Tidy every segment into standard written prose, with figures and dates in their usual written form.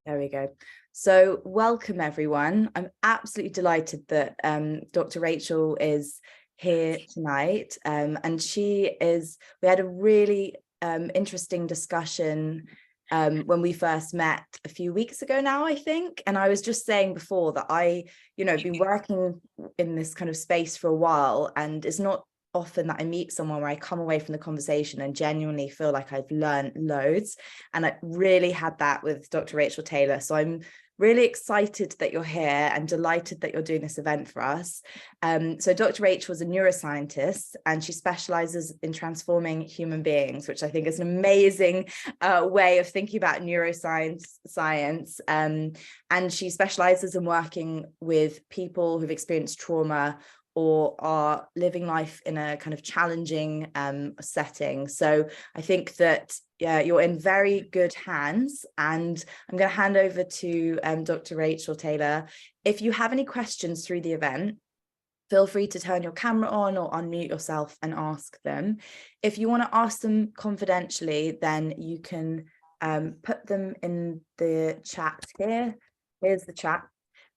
There we go. So welcome, everyone. I'm absolutely delighted that Dr. Rachel is here tonight. And we had a really interesting discussion when we first met a few weeks ago now, I think. And I was just saying before that I've been working in this kind of space for a while, and it's not often that I meet someone where I come away from the conversation and genuinely feel like I've learned loads. And I really had that with Dr. Rachel Taylor. So I'm really excited that you're here and delighted that you're doing this event for us. So Dr. Rachel is a neuroscientist, and she specializes in transforming human beings, which I think is an amazing way of thinking about science. And she specializes in working with people who've experienced trauma or are living life in a kind of challenging setting. So I think that you're in very good hands, and I'm going to hand over to Dr. Rachel Taylor. If you have any questions through the event, feel free to turn your camera on or unmute yourself and ask them. If you want to ask them confidentially, then you can put them in the chat here. Here's the chat.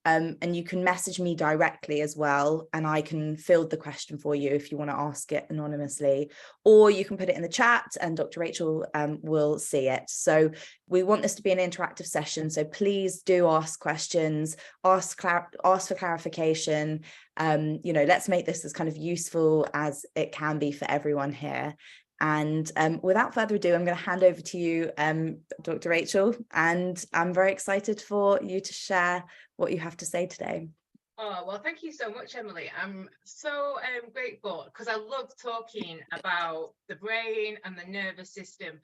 And you can message me directly as well, and I can field the question for you if you want to ask it anonymously, or you can put it in the chat and Dr. Rachel will see it. So we want this to be an interactive session, so please do ask questions, ask for clarification. Let's make this as kind of useful as it can be for everyone here. And without further ado, I'm going to hand over to you, Dr. Rachel, and I'm very excited for you to share what you have to say today. Oh, well, thank you so much, Emily. I'm so grateful because I love talking about the brain and the nervous system,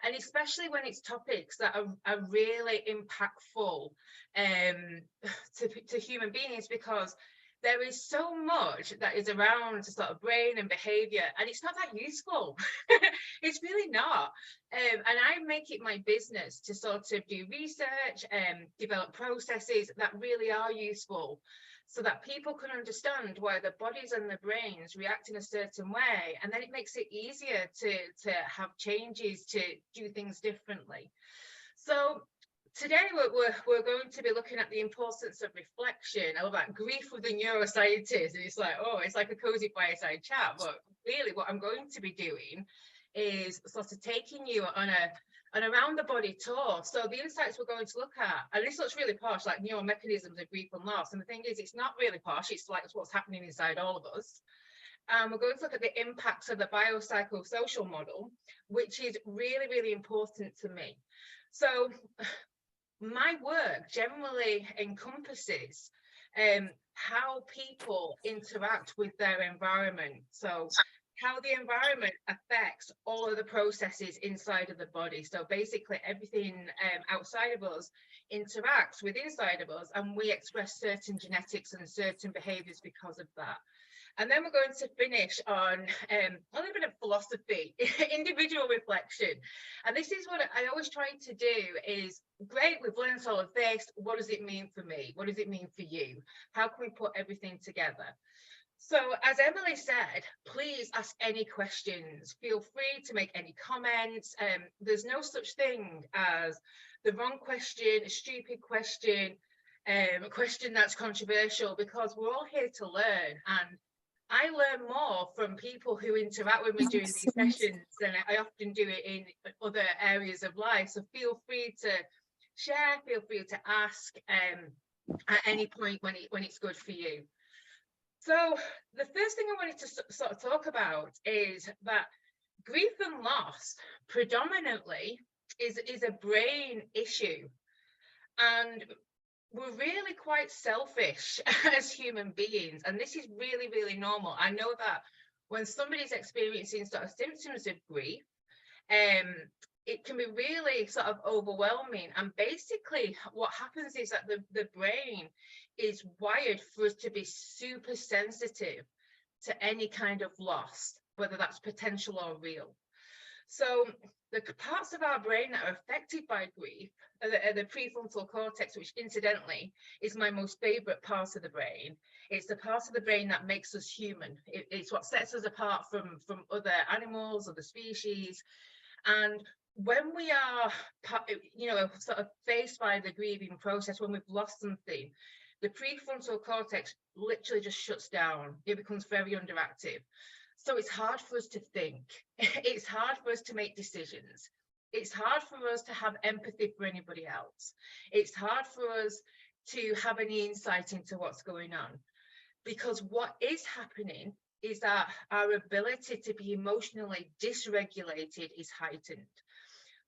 and especially when it's topics that are really impactful to human beings, because there is so much that is around sort of brain and behavior, and it's not that useful. It's really not. And I make it my business to sort of do research and develop processes that really are useful, so that people can understand why the bodies and the brains react in a certain way, and then it makes it easier to have changes, to do things differently. So today we're going to be looking at the importance of reflection. I love that, grief with the neuroscientist, and it's like a cozy fireside chat. But really, what I'm going to be doing is sort of taking you on an around the body tour. So the insights we're going to look at, and this looks really posh, like neuromechanisms of grief and loss. And the thing is, it's not really posh. It's like what's happening inside all of us. We're going to look at the impacts of the biopsychosocial model, which is really, really important to me. So my work generally encompasses how people interact with their environment. So how the environment affects all of the processes inside of the body. So basically everything outside of us interacts with inside of us, and we express certain genetics and certain behaviors because of that. And then we're going to finish on a little bit of philosophy, individual reflection. And this is what I always try to do is, great, we've learned all of this. What does it mean for me? What does it mean for you? How can we put everything together? So as Emily said, please ask any questions. Feel free to make any comments. There's no such thing as the wrong question, a stupid question, a question that's controversial, because we're all here to learn. And I learn more from people who interact with me during these sessions than I often do it in other areas of life. So feel free to share, feel free to ask at any point when it's good for you. So the first thing I wanted to sort of talk about is that grief and loss predominantly is a brain issue. And we're really quite selfish as human beings, and this is really, really normal. I know that when somebody's experiencing sort of symptoms of grief, it can be really sort of overwhelming. And basically what happens is that the brain is wired for us to be super sensitive to any kind of loss, whether that's potential or real. So the parts of our brain that are affected by grief are the prefrontal cortex, which incidentally is my most favorite part of the brain. It's the part of the brain that makes us human. It's what sets us apart from other animals, other species. And when we are, sort of faced by the grieving process, when we've lost something, the prefrontal cortex literally just shuts down. It becomes very underactive. So it's hard for us to think. It's hard for us to make decisions. It's hard for us to have empathy for anybody else. It's hard for us to have any insight into what's going on. Because what is happening is that our ability to be emotionally dysregulated is heightened.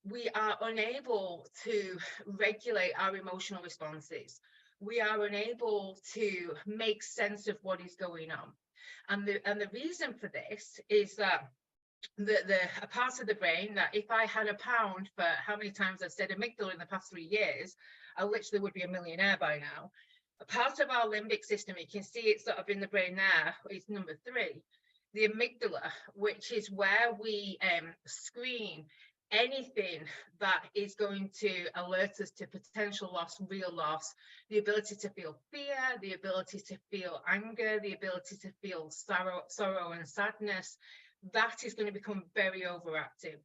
We are unable to regulate our emotional responses. We are unable to make sense of what is going on. And the reason for this is that a part of the brain that, if I had a pound for how many times I've said amygdala in the past 3 years, I literally would be a millionaire by now. A part of our limbic system, you can see it sort of in the brain there, is number 3, the amygdala, which is where we screen anything that is going to alert us to potential loss, real loss, the ability to feel fear, the ability to feel anger, the ability to feel sorrow and sadness. That is going to become very overactive,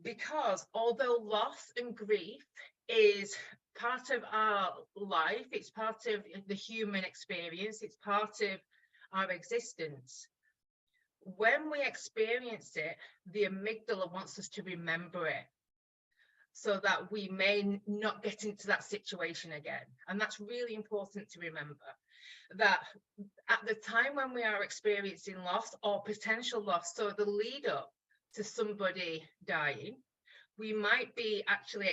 because although loss and grief is part of our life, it's part of the human experience, it's part of our existence, when we experience it, the amygdala wants us to remember it so that we may not get into that situation again. And that's really important to remember, that at the time when we are experiencing loss or potential loss, so the lead up to somebody dying, we might be actually,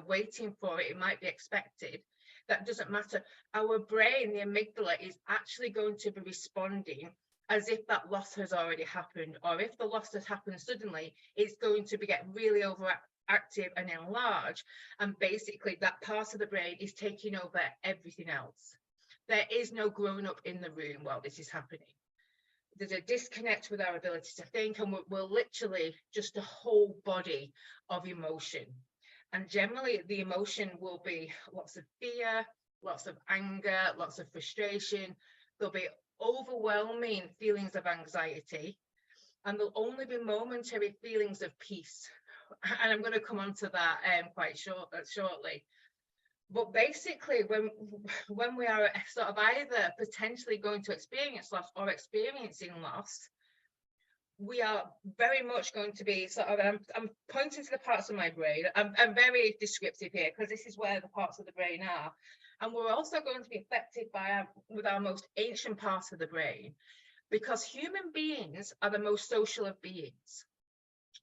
waiting for it, it might be expected. That doesn't matter. Our brain, the amygdala, is actually going to be responding as if that loss has already happened, or if the loss has happened suddenly, it's going to get really overactive and enlarged, and basically that part of the brain is taking over everything else. There is no grown-up in the room while this is happening. There's a disconnect with our ability to think, and we're literally just a whole body of emotion. And generally the emotion will be lots of fear, lots of anger, lots of frustration. There'll be overwhelming feelings of anxiety, and there'll only be momentary feelings of peace. And I'm going to come on to that quite shortly. But basically, when we are sort of either potentially going to experience loss or experiencing loss, we are very much going to be sort of, I'm pointing to the parts of my brain. I'm very descriptive here because this is where the parts of the brain are. And we're also going to be affected with our most ancient parts of the brain, because human beings are the most social of beings.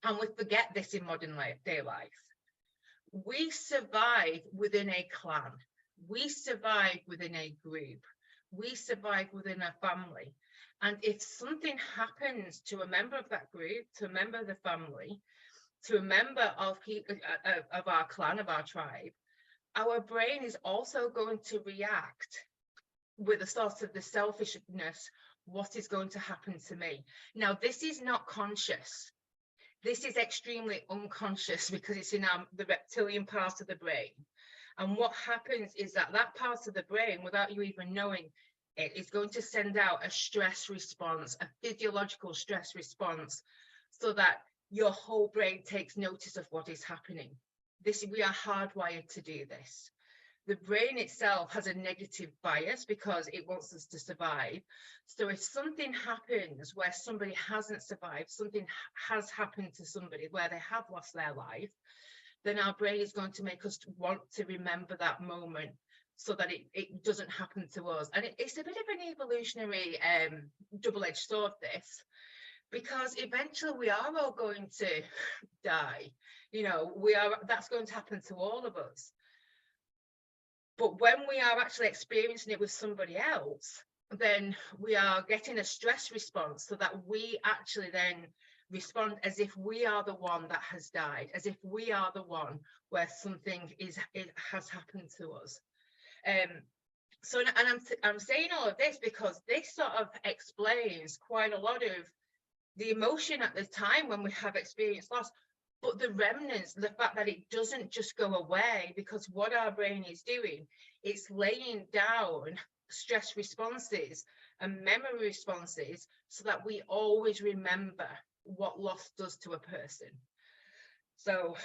And we forget this in modern day life. We survive within a clan. We survive within a group. We survive within a family. And if something happens to a member of that group, to a member of the family, to a member of our clan, of our tribe, our brain is also going to react with a sort of the selfishness, what is going to happen to me? Now, this is not conscious. This is extremely unconscious, because it's in the reptilian part of the brain. And what happens is that part of the brain, without you even knowing it, is going to send out a stress response, a physiological stress response, so that your whole brain takes notice of what is happening. We are hardwired to do this. The brain itself has a negative bias because it wants us to survive. So if something happens where somebody hasn't survived, something has happened to somebody where they have lost their life, then our brain is going to make us want to remember that moment so that it doesn't happen to us. And it's a bit of an evolutionary double-edged sword, this, because eventually we are all going to die. That's going to happen to all of us. But when we are actually experiencing it with somebody else, then we are getting a stress response, so that we actually then respond as if we are the one that has died, as if we are the one where something has happened to us. I'm saying all of this because this sort of explains quite a lot of the emotion at the time when we have experienced loss, but the remnants, the fact that it doesn't just go away, because what our brain is doing, it's laying down stress responses and memory responses so that we always remember what loss does to a person. So,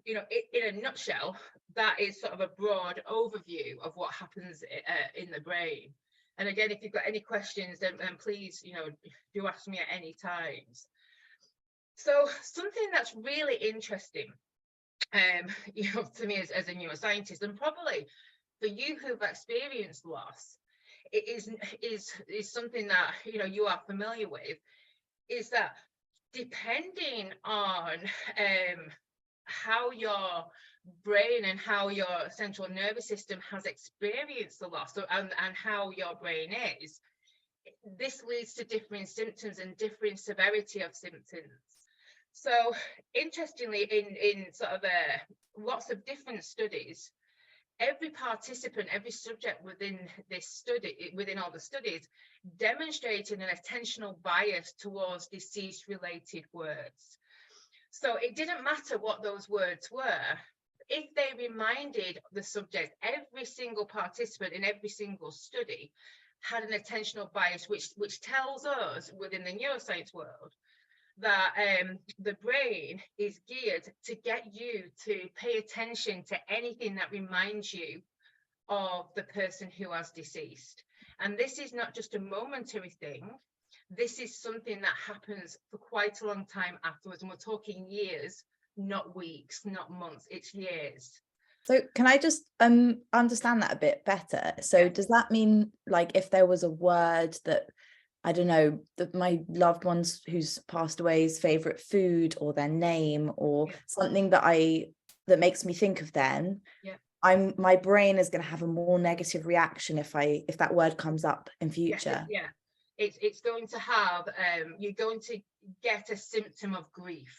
you know, in a nutshell, that is sort of a broad overview of what happens in the brain. And again, if you've got any questions, then please, you know, do ask me at any times. So something that's really interesting, you know, to me as a neuroscientist, and probably for you who've experienced loss, it is something that, you know, you are familiar with, is that depending on how your brain and how your central nervous system has experienced the loss, and how your brain is, this leads to different symptoms and different severity of symptoms. So interestingly, in sort of lots of different studies, every participant, every subject within this study, within all the studies, demonstrated an attentional bias towards deceased-related words. So it didn't matter what those words were. If they reminded the subject, every single participant in every single study had an attentional bias, which tells us within the neuroscience world that the brain is geared to get you to pay attention to anything that reminds you of the person who has deceased. And this is not just a momentary thing. This is something that happens for quite a long time afterwards. And we're talking years, not weeks, not months, it's years. So can I just understand that a bit better? So Yeah. does that mean, like, if there was a word that, I don't know, that my loved ones who's passed away's favorite food, or their name, or something that makes me think of them, my brain is going to have a more negative reaction if that word comes up in future? Yeah. It's going to have, you're going to get a symptom of grief.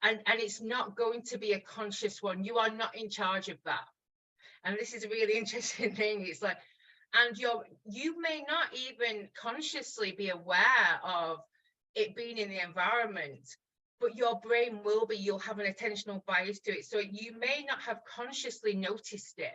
And it's not going to be a conscious one. You are not in charge of that. And this is a really interesting thing. It's like, and you may not even consciously be aware of it being in the environment, but your brain will be. You'll have an attentional bias to it. So you may not have consciously noticed it,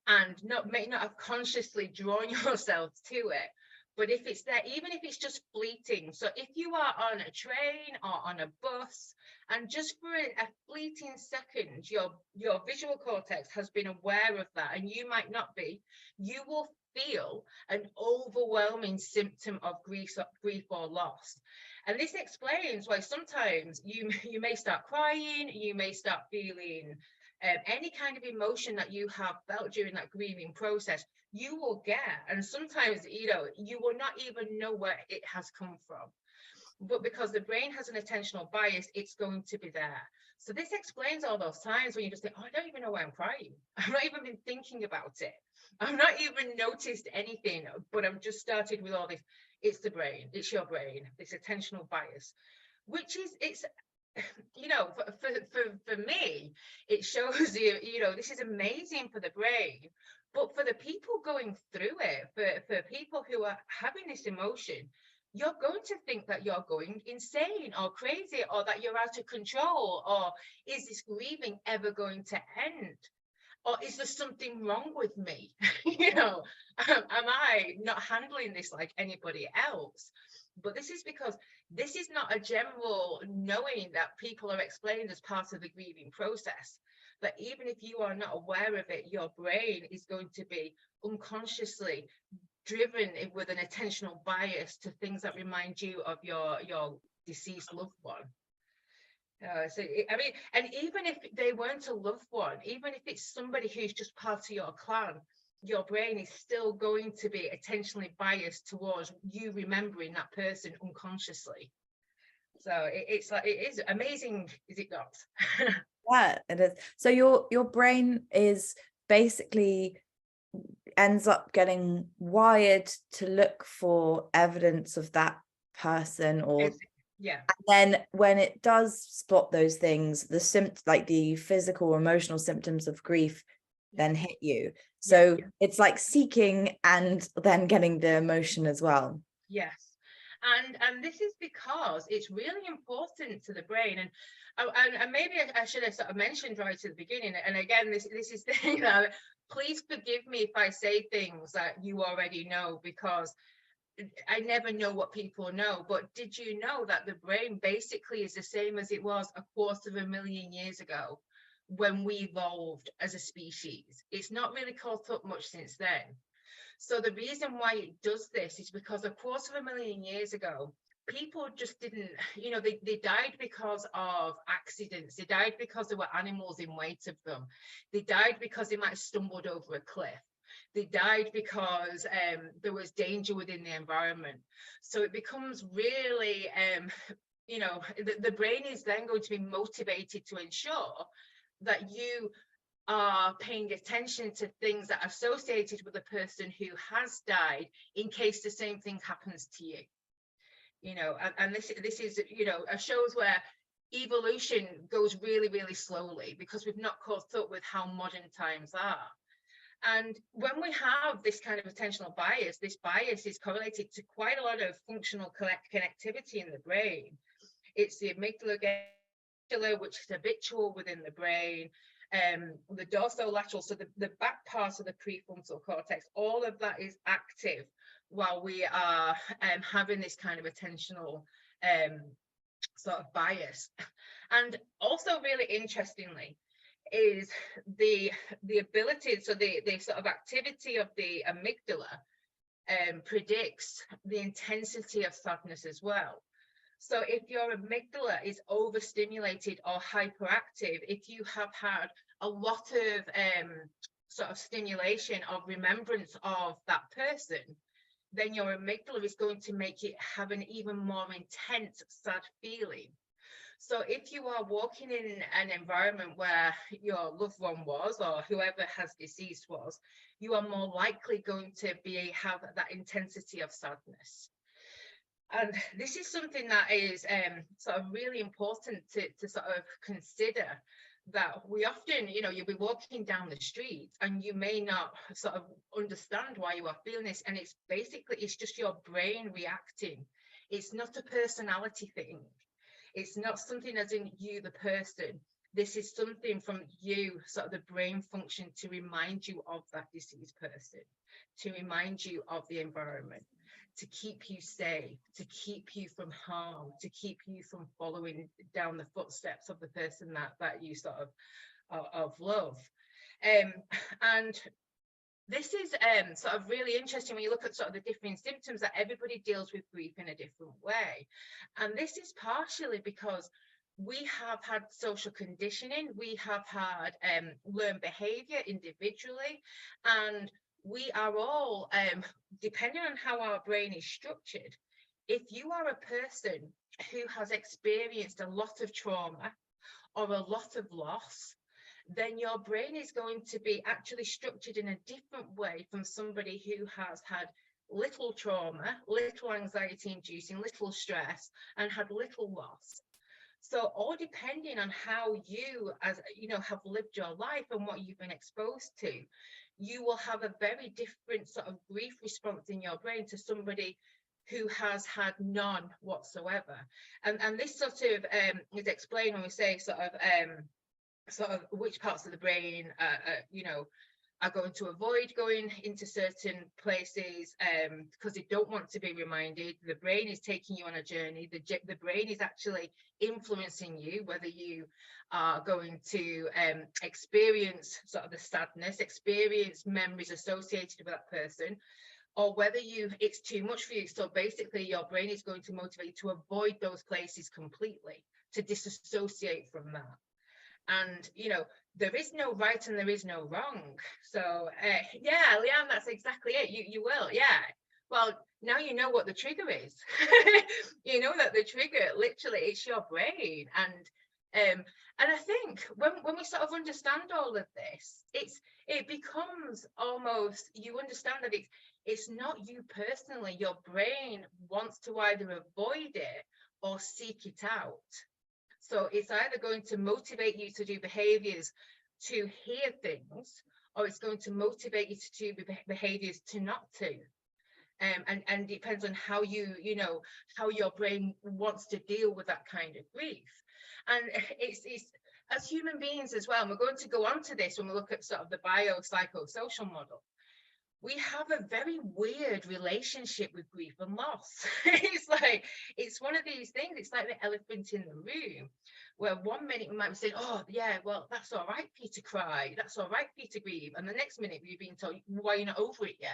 and may not have consciously drawn yourself to it. But if it's there, even if it's just fleeting, so if you are on a train or on a bus, and just for a fleeting second, your visual cortex has been aware of that, and you might not be, you will feel an overwhelming symptom of grief or loss. And this explains why sometimes you may start crying, you may start feeling any kind of emotion that you have felt during that grieving process, you will get, and sometimes, you know, you will not even know where it has come from. But because the brain has an attentional bias, it's going to be there. So this explains all those times when you just think, oh, I don't even know why I'm crying. I've not even been thinking about it. I've not even noticed anything, but I've just started with all this. It's the brain, it's your brain, this attentional bias, which is, it's, you know, for me, it shows you know, this is amazing for the brain, but for the people going through it, for people who are having this emotion, you're going to think that you're going insane or crazy, or that you're out of control, or is this grieving ever going to end? Or is there something wrong with me? You know, am I not handling this like anybody else? But this is because this is not a general knowing that people are explained as part of the grieving process. That even if you are not aware of it, your brain is going to be unconsciously driven with an attentional bias to things that remind you of your deceased loved one. I mean, and even if they weren't a loved one, even if it's somebody who's just part of your clan, your brain is still going to be attentionally biased towards you remembering that person unconsciously. So it's like, it is amazing, is it not? Yeah, it is. So your brain is basically ends up getting wired to look for evidence of that person, or yeah. And then when it does spot those things, like the physical or emotional symptoms of grief then hit you. So it's like seeking and then getting the emotion as well. Yes. And this is because it's really important to the brain. And maybe I should have sort of mentioned right at the beginning. And again, this is the thing that, please forgive me if I say things that you already know, because I never know what people know, but did you know that the brain basically is the same as it was 250,000 years ago when we evolved as a species? It's not really caught up much since then. So the reason why it does this is because 250,000 years ago, people just didn't, they died because of accidents. They died because there were animals in wait of them. They died because they might have stumbled over a cliff. They died because there was danger within the environment. So it becomes really, the brain is then going to be motivated to ensure that you are paying attention to things that are associated with a person who has died in case the same thing happens to you. And this is, shows where evolution goes really, really slowly because we've not caught up with how modern times are. And when we have this kind of attentional bias, this bias is correlated to quite a lot of functional connectivity in the brain. It's the amygdala, which is habitual within the brain, the dorsolateral, so the back part of the prefrontal cortex, all of that is active while we are having this kind of attentional sort of bias. And also really interestingly is the ability, so the sort of activity of the amygdala predicts the intensity of sadness as well. So if your amygdala is overstimulated or hyperactive, if you have had a lot of sort of stimulation of remembrance of that person, then your amygdala is going to make it have an even more intense sad feeling. So if you are walking in an environment where your loved one was, or whoever has deceased was, you are more likely going to have that intensity of sadness. And this is something that is sort of really important to sort of consider, that we often, you'll be walking down the street and you may not sort of understand why you are feeling this. And it's just your brain reacting. It's not a personality thing. It's not something as in you, the person. This is something from you, sort of the brain function, to remind you of that deceased person, to remind you of the environment, to keep you safe, to keep you from harm, to keep you from following down the footsteps of the person that you sort of love. And this is sort of really interesting when you look at sort of the different symptoms, that everybody deals with grief in a different way. And this is partially because we have had social conditioning, we have had learned behavior individually, and we are all, depending on how our brain is structured, if you are a person who has experienced a lot of trauma or a lot of loss, then your brain is going to be actually structured in a different way from somebody who has had little trauma, little anxiety inducing, little stress, and had little loss. So all depending on how you, as have lived your life and what you've been exposed to, you will have a very different sort of grief response in your brain to somebody who has had none whatsoever. And this sort of is explained when we say sort of which parts of the brain are going to avoid going into certain places because they don't want to be reminded. The brain is taking you on a journey. The brain is actually influencing you, whether you are going to experience sort of the sadness, experience memories associated with that person, or whether it's too much for you. So basically your brain is going to motivate you to avoid those places completely, to disassociate from that. And there is no right and there is no wrong. So yeah, Leanne, that's exactly it. You will, yeah. Well, now you know what the trigger is. You know that the trigger, literally, it's your brain. And I think when we sort of understand all of this, it becomes almost, you understand that it's not you personally. Your brain wants to either avoid it or seek it out. So it's either going to motivate you to do behaviors to hear things, or it's going to motivate you to do behaviors to not to. And depends on how how your brain wants to deal with that kind of grief. And it's as human beings as well, and we're going to go on to this when we look at sort of the biopsychosocial model. we have a very weird relationship with grief and loss. It's like, it's one of these things, it's like the elephant in the room, where one minute we might be saying, oh yeah, well, that's all right for you to cry, that's all right for you to grieve, and the next minute we're being told, why are you not over it yet,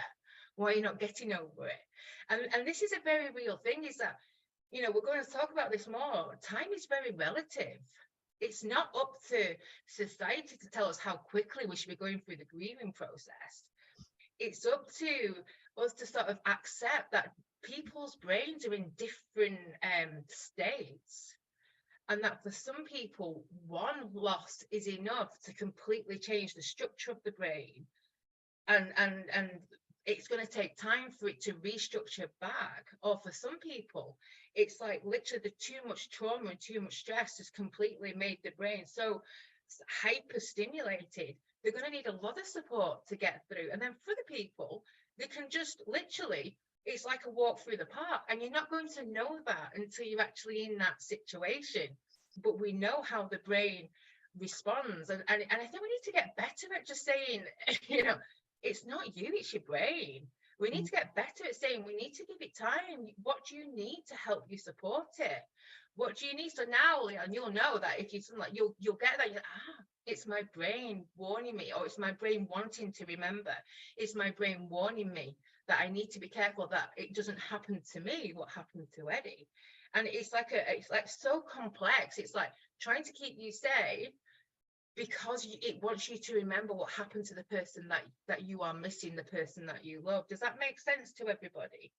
why are you not getting over it? And this is a very real thing, is that, you know, we're going to talk about this more, time is very relative. It's not up to society to tell us how quickly we should be going through the grieving process. It's up to us to sort of accept that people's brains are in different states, and that for some people, one loss is enough to completely change the structure of the brain, and it's going to take time for it to restructure back. Or for some people, it's like literally the too much trauma and too much stress has completely made the brain so hyper stimulated, they're going to need a lot of support to get through. And then for the people, they can just literally, it's like a walk through the park, and you're not going to know that until you're actually in that situation. But we know how the brain responds, and I think we need to get better at just saying, you know, it's not you, it's your brain. We need to get better at saying, we need to give it time. What do you need to help you support it? What do you need? So now, and you'll know that if you like, you'll get that. You're like, it's my brain warning me, or it's my brain wanting to remember. It's my brain warning me that I need to be careful that it doesn't happen to me what happened to Eddie. And it's like so complex. It's like trying to keep you safe, because it wants you to remember what happened to the person that you are missing, the person that you love. Does that make sense to everybody?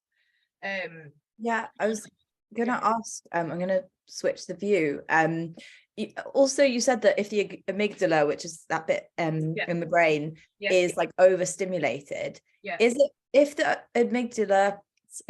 Yeah, I was Yeah. gonna ask, I'm gonna switch the view. Also, you said that if the amygdala, which is that bit in the brain, Yeah. is like overstimulated, Yeah. is it, if the amygdala,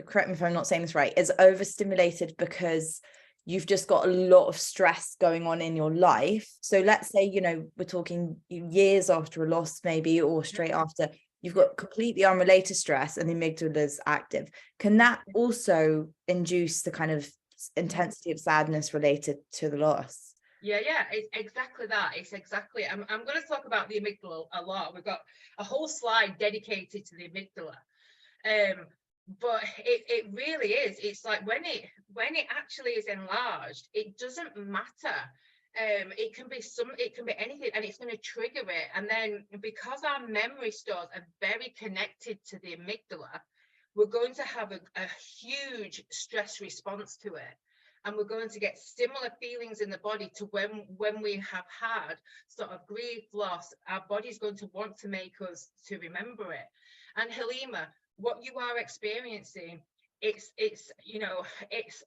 correct me if I'm not saying this right, is overstimulated because you've just got a lot of stress going on in your life? So let's say, you know, we're talking years after a loss maybe, or straight after, you've got completely unrelated stress and the amygdala is active. Can that also induce the kind of intensity of sadness related to the loss? Yeah, it's exactly that. It's exactly, I'm going to talk about the amygdala a lot. We've got a whole slide dedicated to the amygdala. But it really is. It's like when it actually is enlarged, it doesn't matter. It can be anything, and it's going to trigger it. And then because our memory stores are very connected to the amygdala, we're going to have a huge stress response to it. And we're going to get similar feelings in the body to when we have had sort of grief, loss. Our body's going to want to make us to remember it. And Halima, what you are experiencing, it's you know, it's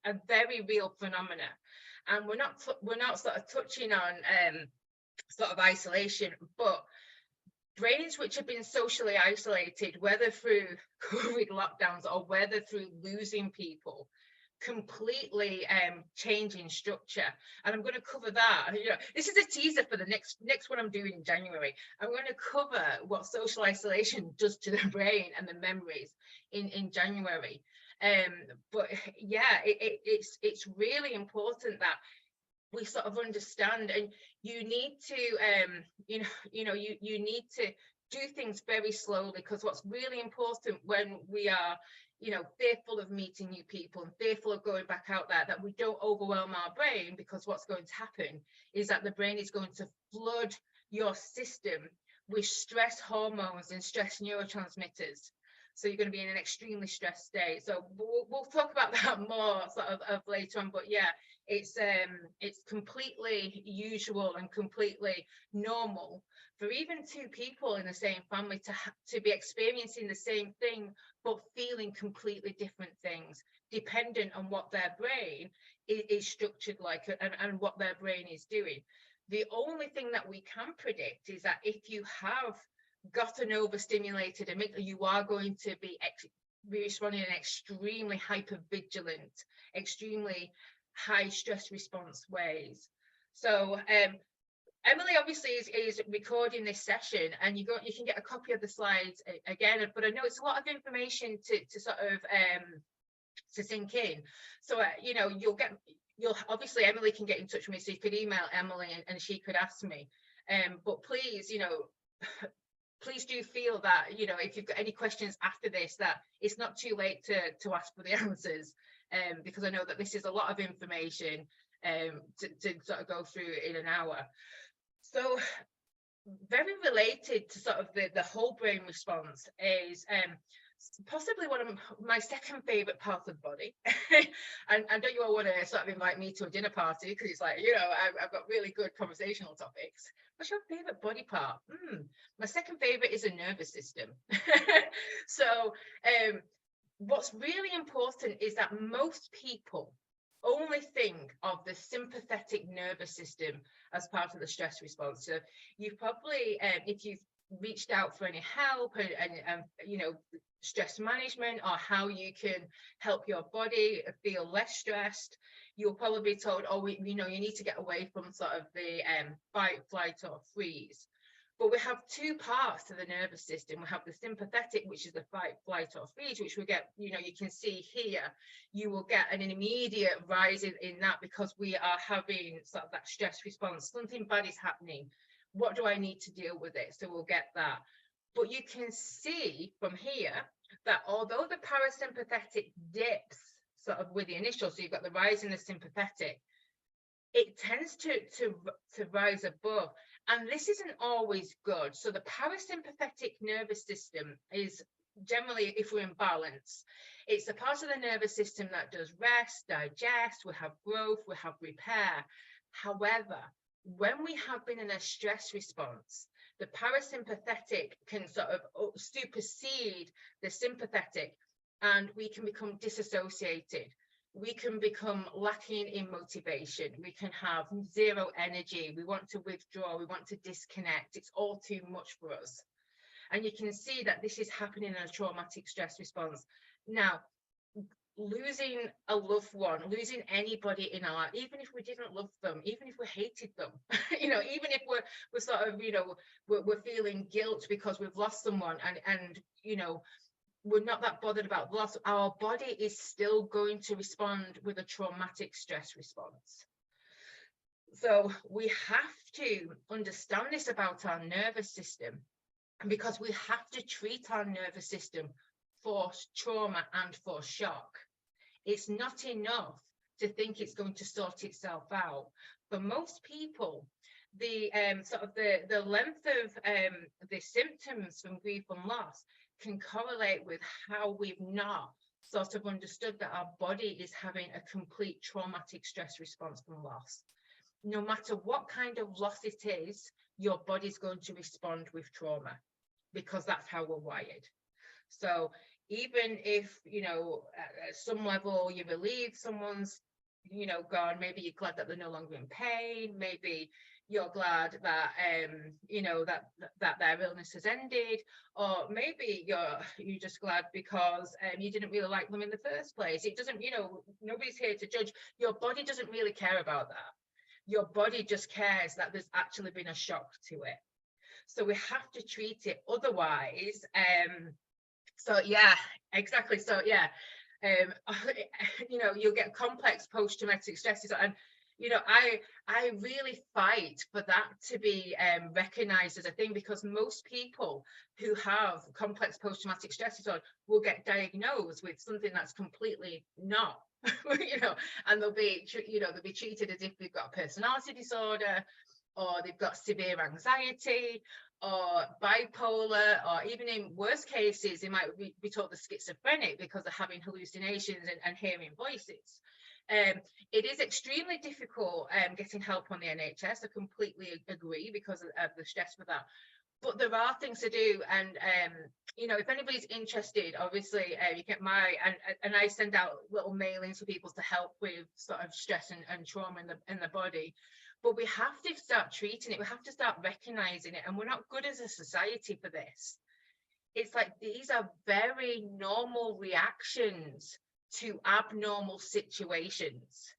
a very real phenomena. And we're not sort of touching on sort of isolation, but brains which have been socially isolated, whether through COVID lockdowns or whether through losing people, completely changing structure. And I'm going to cover that. You know, this is a teaser for the next one I'm doing in January. I'm going to cover what social isolation does to the brain and the memories in January. But yeah, it's really important that we sort of understand, and you need to you need to do things very slowly, because what's really important when we are, you know, fearful of meeting new people and fearful of going back out there, that we don't overwhelm our brain, because what's going to happen is that the brain is going to flood your system with stress hormones and stress neurotransmitters. So you're going to be in an extremely stressed state. So we'll talk about that more sort of later on. But yeah, it's completely usual and completely normal for even two people in the same family to be experiencing the same thing, but feeling completely different things, dependent on what their brain is structured like, and what their brain is doing. The only thing that we can predict is that if you have got an overstimulated amygdala, you are going to be responding in extremely hypervigilant, extremely high stress response ways. So Emily obviously is recording this session, and you can get a copy of the slides again, but I know it's a lot of information to sort of to sink in. So you know, you'll obviously, Emily can get in touch with me, so you could email Emily and she could ask me, but please, you know, please do feel that, if you've got any questions after this, that it's not too late to ask for the answers, because I know that this is a lot of information to sort of go through in an hour. So very related to sort of the whole brain response is possibly one of my second favorite parts of the body. and don't you all want to sort of invite me to a dinner party, because it's like, I've got really good conversational topics. What's your favorite body part? My second favorite is a nervous system. So what's really important is that most people only think of the sympathetic nervous system as part of the stress response. So you've probably, if you've reached out for any help and stress management, or how you can help your body feel less stressed, you'll probably be told, oh, you need to get away from sort of the fight, flight, or freeze. But we have two parts to the nervous system. We have the sympathetic, which is the fight, flight, or freeze, which we get, you can see here. You will get an immediate rise in that, because we are having sort of that stress response. Something bad is happening. What do I need to deal with it? So we'll get that. But you can see from here that although the parasympathetic dips sort of with the initial, so you've got the rise in the sympathetic, it tends to rise above. And this isn't always good. So the parasympathetic nervous system is generally, if we're in balance, it's the part of the nervous system that does rest, digest, we have growth, we have repair. However, when we have been in a stress response, the parasympathetic can sort of supersede the sympathetic, and we can become disassociated. We can become lacking in motivation. We can have zero energy. We want to withdraw. We want to disconnect. It's all too much for us. And you can see that this is happening in a traumatic stress response. Now, losing a loved one, losing anybody in our life, even if we didn't love them, even if we hated them, even if we're sort of, we're feeling guilt because we've lost someone, and we're not that bothered about loss, our body is still going to respond with a traumatic stress response. So we have to understand this about our nervous system, because we have to treat our nervous system for trauma and for shock. It's not enough to think it's going to sort itself out. For most people, the sort of the length of the symptoms from grief and loss can correlate with how we've not sort of understood that our body is having a complete traumatic stress response from loss. No matter what kind of loss it is, your body's going to respond with trauma, because that's how we're wired. So even if, at some level you believe someone's, gone, maybe you're glad that they're no longer in pain, maybe you're glad that that their illness has ended, or maybe you're just glad because you didn't really like them in the first place. It doesn't, nobody's here to judge. Your body doesn't really care about that. Your body just cares that there's actually been a shock to it. So we have to treat it, otherwise so yeah, exactly. So yeah, you'll get complex post-traumatic stress disorder. And I really fight for that to be recognized as a thing, because most people who have complex post-traumatic stress disorder will get diagnosed with something that's completely not, and they'll be treated as if they've got a personality disorder, or they've got severe anxiety, or bipolar, or even in worst cases, they might be told they're schizophrenic because they're having hallucinations and hearing voices. It is extremely difficult getting help on the NHS. I completely agree, because of the stress for that. But there are things to do, and if anybody's interested, obviously you get and I send out little mailings for people to help with sort of stress and trauma in the body. But we have to start treating it. We have to start recognizing it, and we're not good as a society for this. It's like these are very normal reactions to abnormal situations,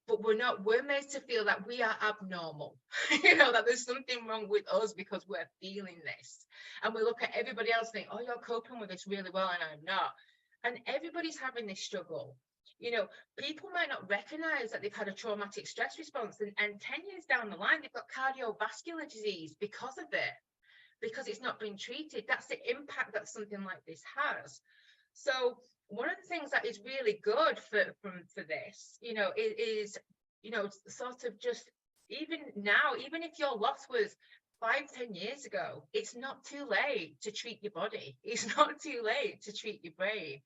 but we're made to feel that we are abnormal, that there's something wrong with us because we're feeling this. And we look at everybody else and think, oh, you're coping with this really well and I'm not. And everybody's having this struggle. People might not recognize that they've had a traumatic stress response, and 10 years down the line, they've got cardiovascular disease because of it. because it's not been treated. That's the impact that something like this has. So one of the things that is really good for this, is sort of just, even now, even if your loss was 5-10 years ago, it's not too late to treat your body. It's not too late to treat your brain.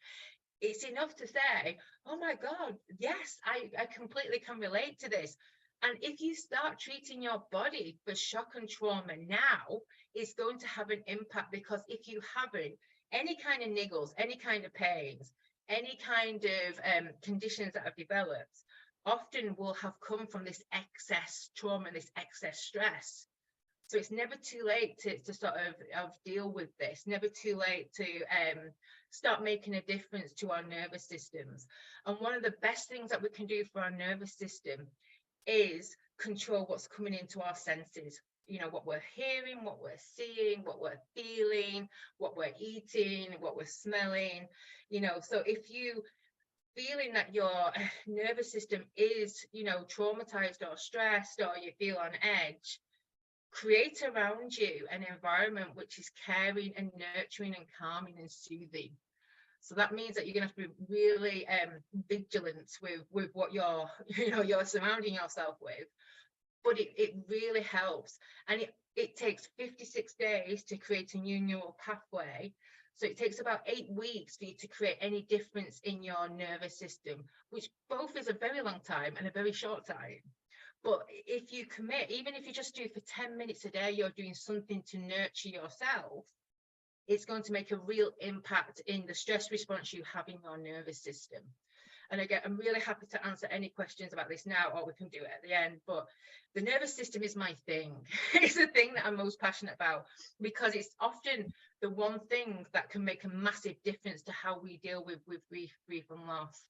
It's enough to say, oh my God, yes, I completely can relate to this. And if you start treating your body for shock and trauma now, it's going to have an impact, because if you haven't, any kind of niggles, any kind of pains, any kind of conditions that have developed, often will have come from this excess trauma, this excess stress. So it's never too late to sort of deal with this, never too late to start making a difference to our nervous systems. And one of the best things that we can do for our nervous system is control what's coming into our senses. What we're hearing, what we're seeing, what we're feeling, what we're eating, what we're smelling. So if you feeling that your nervous system is, traumatized or stressed, or you feel on edge, create around you an environment which is caring and nurturing and calming and soothing. So that means that you're going to have to be really vigilant with what you're surrounding yourself with. But it really helps. And it takes 56 days to create a new neural pathway. So it takes about 8 weeks for you to create any difference in your nervous system, which both is a very long time and a very short time. But if you commit, even if you just do for 10 minutes a day, you're doing something to nurture yourself, it's going to make a real impact in the stress response you have in your nervous system. And again, I'm really happy to answer any questions about this now, or we can do it at the end. But the nervous system is my thing. It's the thing that I'm most passionate about, because it's often the one thing that can make a massive difference to how we deal with grief and loss.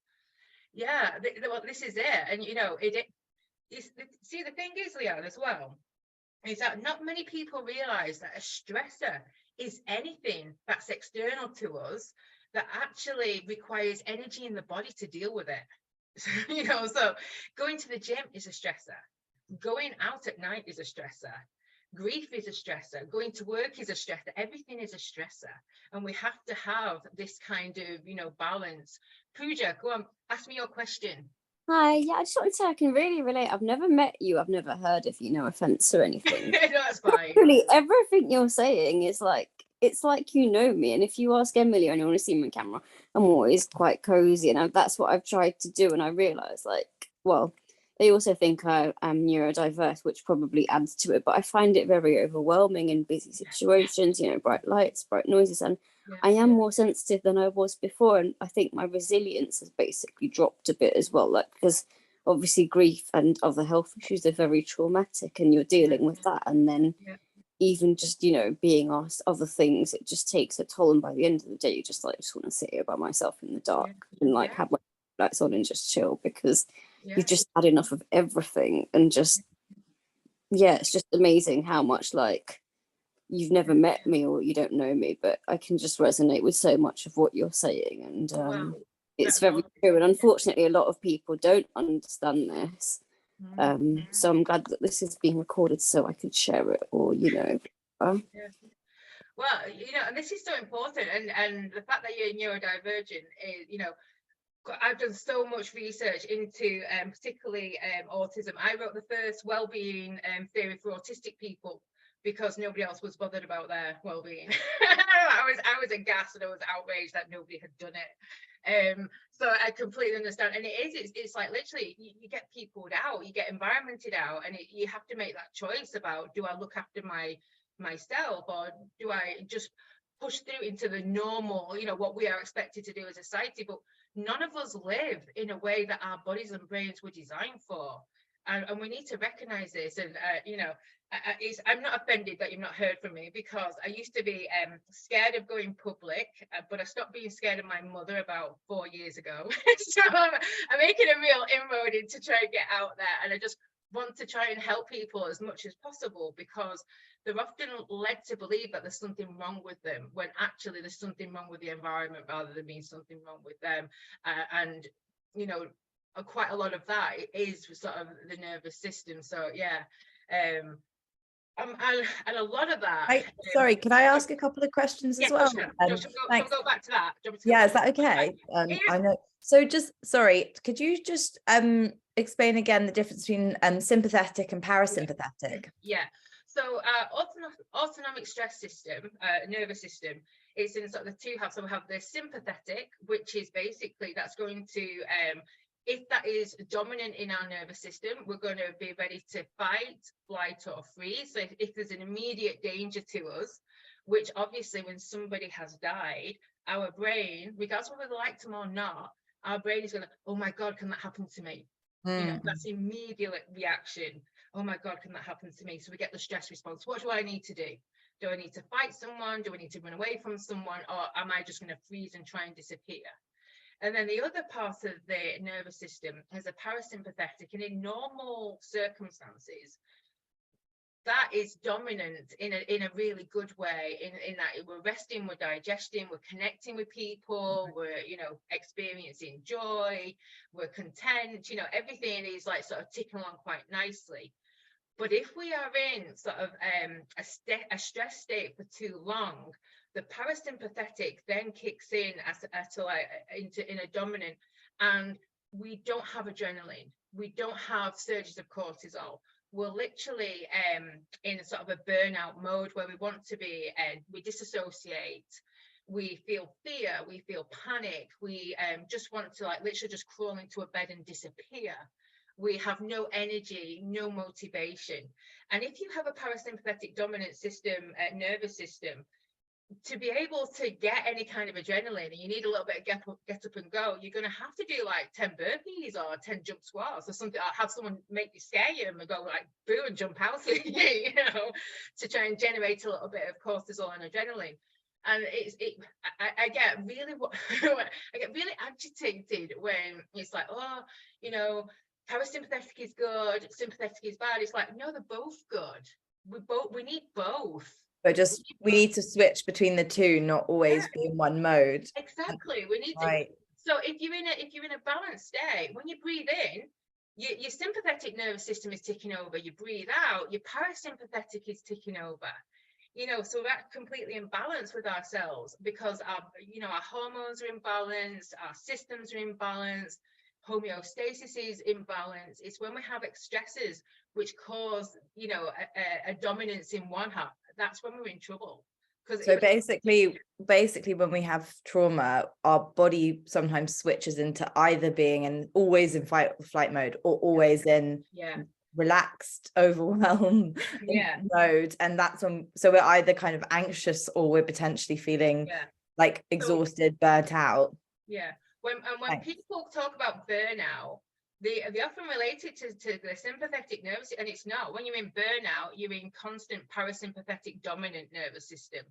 Yeah, well, this is it. And, see, the thing is, Leanne, as well, is that not many people realize that a stressor is anything that's external to us that actually requires energy in the body to deal with it. So going to the gym is a stressor. Going out at night is a stressor. Grief is a stressor. Going to work is a stressor. Everything is a stressor. And we have to have this kind of, balance. Pooja, go on, ask me your question. Hi, yeah, I just wanted to say I can really relate. I've never met you, I've never heard of you, no offense or anything. No, that's fine. Really, everything you're saying is like, it's like you know me. And if you ask Emily and you want to see me on camera, I'm always quite cozy. And that's what I've tried to do. And I realise, well, they also think I am neurodiverse, which probably adds to it. But I find it very overwhelming in busy situations, bright lights, bright noises. And I am more sensitive than I was before. And I think my resilience has basically dropped a bit as well, because obviously grief and other health issues are very traumatic, and you're dealing with that. And then even just, being asked other things, it just takes a toll. And by the end of the day, you just want to sit here by myself in the dark and have my lights on and just chill, because you've just had enough of everything. And just, it's just amazing how much you've never met me or you don't know me, but I can just resonate with so much of what you're saying. And it's very true. And unfortunately, a lot of people don't understand this. So I'm glad that this is being recorded so I could share it, or Well, and this is so important, and the fact that you're neurodivergent is, I've done so much research into particularly autism. I wrote the first well-being theory for autistic people because nobody else was bothered about their well-being. I was aghast and I was outraged that nobody had done it. So I completely understand. And it's like literally you get peopled out, you get environmented out, and you have to make that choice about, do I look after myself, or do I just push through into the normal, what we are expected to do as a society? But none of us live in a way that our bodies and brains were designed for. And we need to recognize this. And, I'm not offended that you've not heard from me, because I used to be scared of going public, but I stopped being scared of my mother about 4 years ago. So I'm making a real inroad to try and get out there. And I just want to try and help people as much as possible, because they're often led to believe that there's something wrong with them, when actually there's something wrong with the environment rather than being something wrong with them. And quite a lot of that is sort of the nervous system. So And a lot of that. Sorry, can I ask a couple of questions as well? Shall we Thanks. go back to that? Yeah, is that okay? I know. So just, sorry, could you just explain again the difference between sympathetic and parasympathetic? Yeah. So autonomic stress system, nervous system, is in sort of the two halves. So we have the sympathetic, which is basically that's going to if that is dominant in our nervous system, we're going to be ready to fight, flight, or freeze. So if there's an immediate danger to us, which obviously when somebody has died, our brain, regardless of whether we like them or not, our brain is going to, oh my God, can that happen to me? You know, that's immediate reaction. Oh my God, can that happen to me? So we get the stress response. What do I need to do? Do I need to fight someone? Do I need to run away from someone? Or am I just going to freeze and try and disappear? And then the other part of the nervous system is a parasympathetic. And in normal circumstances, that is dominant in a really good way, in that we're resting, we're digesting, we're connecting with people, we're, you know, experiencing joy, we're content, you know, everything is like sort of ticking along quite nicely. But if we are in sort of a stress state for too long, the parasympathetic then kicks in in a dominant, and we don't have adrenaline, we don't have surges of cortisol. We're literally in a sort of a burnout mode where we want to be, we disassociate, we feel fear, we feel panic, we just want to like literally just crawl into a bed and disappear. We have no energy, no motivation. And if you have a parasympathetic dominant system, nervous system, to be able to get any kind of adrenaline, and you need a little bit of get up and go, you're going to have to do like 10 burpees or 10 jump squats or something, or have someone make you scare you and go like boo and jump out at you, you know, to try and generate a little bit of cortisol and adrenaline. And I get really I get really agitated when it's like, oh, you know, parasympathetic is good, sympathetic is bad. It's like, no, they're both good. We need both. So just we need to switch between the two, not always be in one mode. Exactly. We need to. So if you're in a balanced state, when you breathe in, your sympathetic nervous system is ticking over. You breathe out, your parasympathetic is ticking over. You know, so that's completely in balance with ourselves, because our hormones are in balance, our systems are in balance, homeostasis is in balance. It's when we have stressors which cause, you know, a dominance in one half, that's when we're in trouble. So basically when we have trauma, our body sometimes switches into either being always in fight or flight mode, or always in relaxed, overwhelmed mode. And that's when, so we're either kind of anxious or we're potentially feeling like exhausted, burnt out. When people talk about burnout, they often relate it to the sympathetic nervous, and it's not. When you're in burnout, you're in constant parasympathetic dominant nervous system,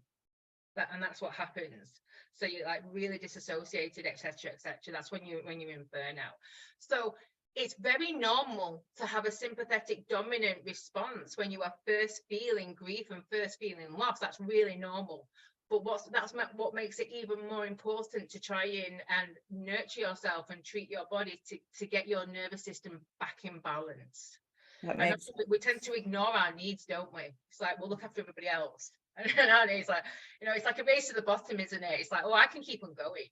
and that's what happens. So you're like really disassociated, etc., etc. That's when you're in burnout. So it's very normal to have a sympathetic dominant response when you are first feeling grief and first feeling loss. That's really normal. But what makes it even more important to try and nurture yourself and treat your body to get your nervous system back in balance. And we tend to ignore our needs, don't we? It's like, we'll look after everybody else. And it's like, you know, it's like a race to the bottom, isn't it? It's like, oh, I can keep on going.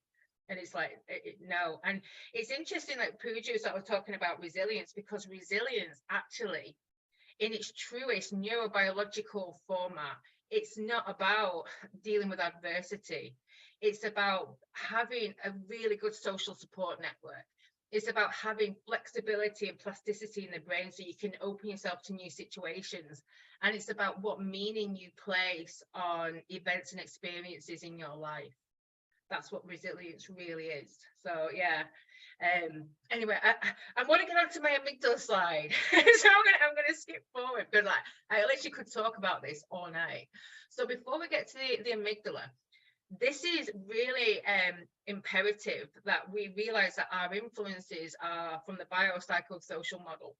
And it's like, no. And it's interesting that Pooja sort of talking about resilience, because resilience actually, in its truest neurobiological format, it's not about dealing with adversity. It's about having a really good social support network. It's about having flexibility and plasticity in the brain so you can open yourself to new situations. And it's about what meaning you place on events and experiences in your life. That's what resilience really is. So yeah. Anyway, I want to get on to my amygdala slide. So I'm going to skip forward, because I literally could talk about this all night. So before we get to the amygdala, this is really imperative that we realize that our influences are from the biopsychosocial model.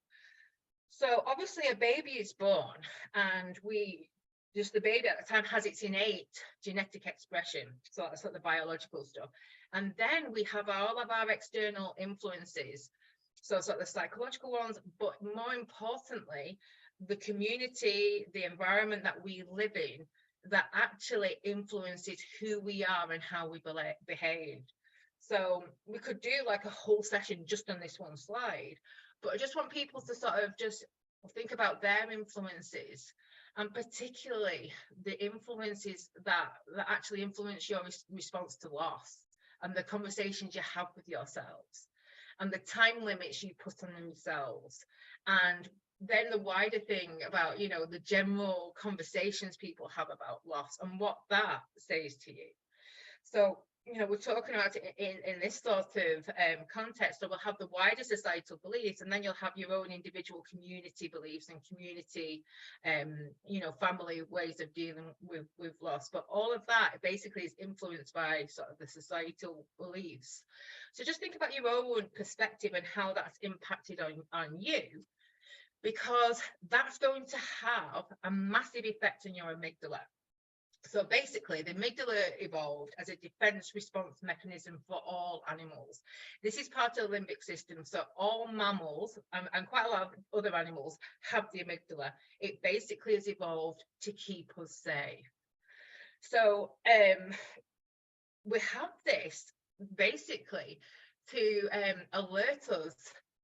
So obviously a baby is born, and the baby at the time has its innate genetic expression. So that's like the biological stuff. And then we have all of our external influences. So it's like the psychological ones, but more importantly, the community, the environment that we live in, that actually influences who we are and how we behave. So we could do like a whole session just on this one slide, but I just want people to sort of just think about their influences, and particularly the influences that actually influence your response to loss, and the conversations you have with yourselves, and the time limits you put on yourselves, and then the wider thing about, you know, the general conversations people have about loss and what that says to you. So, you know, we're talking about it in this sort of context. So we'll have the wider societal beliefs, and then you'll have your own individual community beliefs and community, you know, family ways of dealing with loss. But all of that basically is influenced by sort of the societal beliefs. So just think about your own perspective and how that's impacted on you, because that's going to have a massive effect on your amygdala. So basically, the amygdala evolved as a defense response mechanism for all animals. This is part of the limbic system. So all mammals and quite a lot of other animals have the amygdala. It basically has evolved to keep us safe. So we have this basically to alert us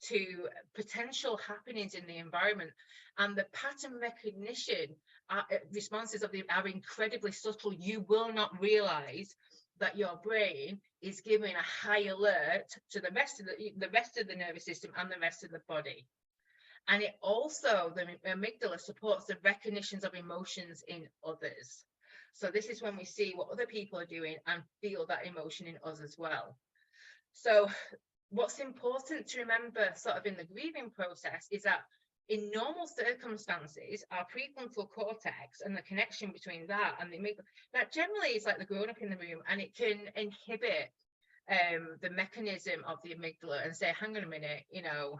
to potential happenings in the environment, and the pattern recognition responses of are incredibly subtle. You will not realize that your brain is giving a high alert to the rest of the nervous system and the rest of the body. And it also, the amygdala supports the recognitions of emotions in others. So this is when we see what other people are doing and feel that emotion in us as well. So what's important to remember sort of in the grieving process is that in normal circumstances, our prefrontal cortex and the connection between that and the amygdala, that generally is like the grown-up in the room, and it can inhibit the mechanism of the amygdala and say, hang on a minute, you know,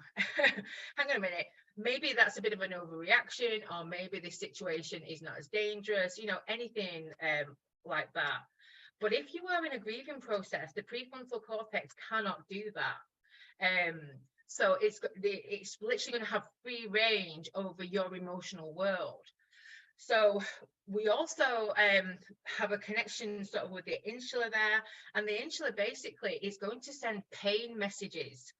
hang on a minute, maybe that's a bit of an overreaction, or maybe this situation is not as dangerous, you know, anything like that. But if you are in a grieving process, the prefrontal cortex cannot do that. So it's literally going to have free range over your emotional world. So we also have a connection sort of with the insula there, and the insula basically is going to send pain messages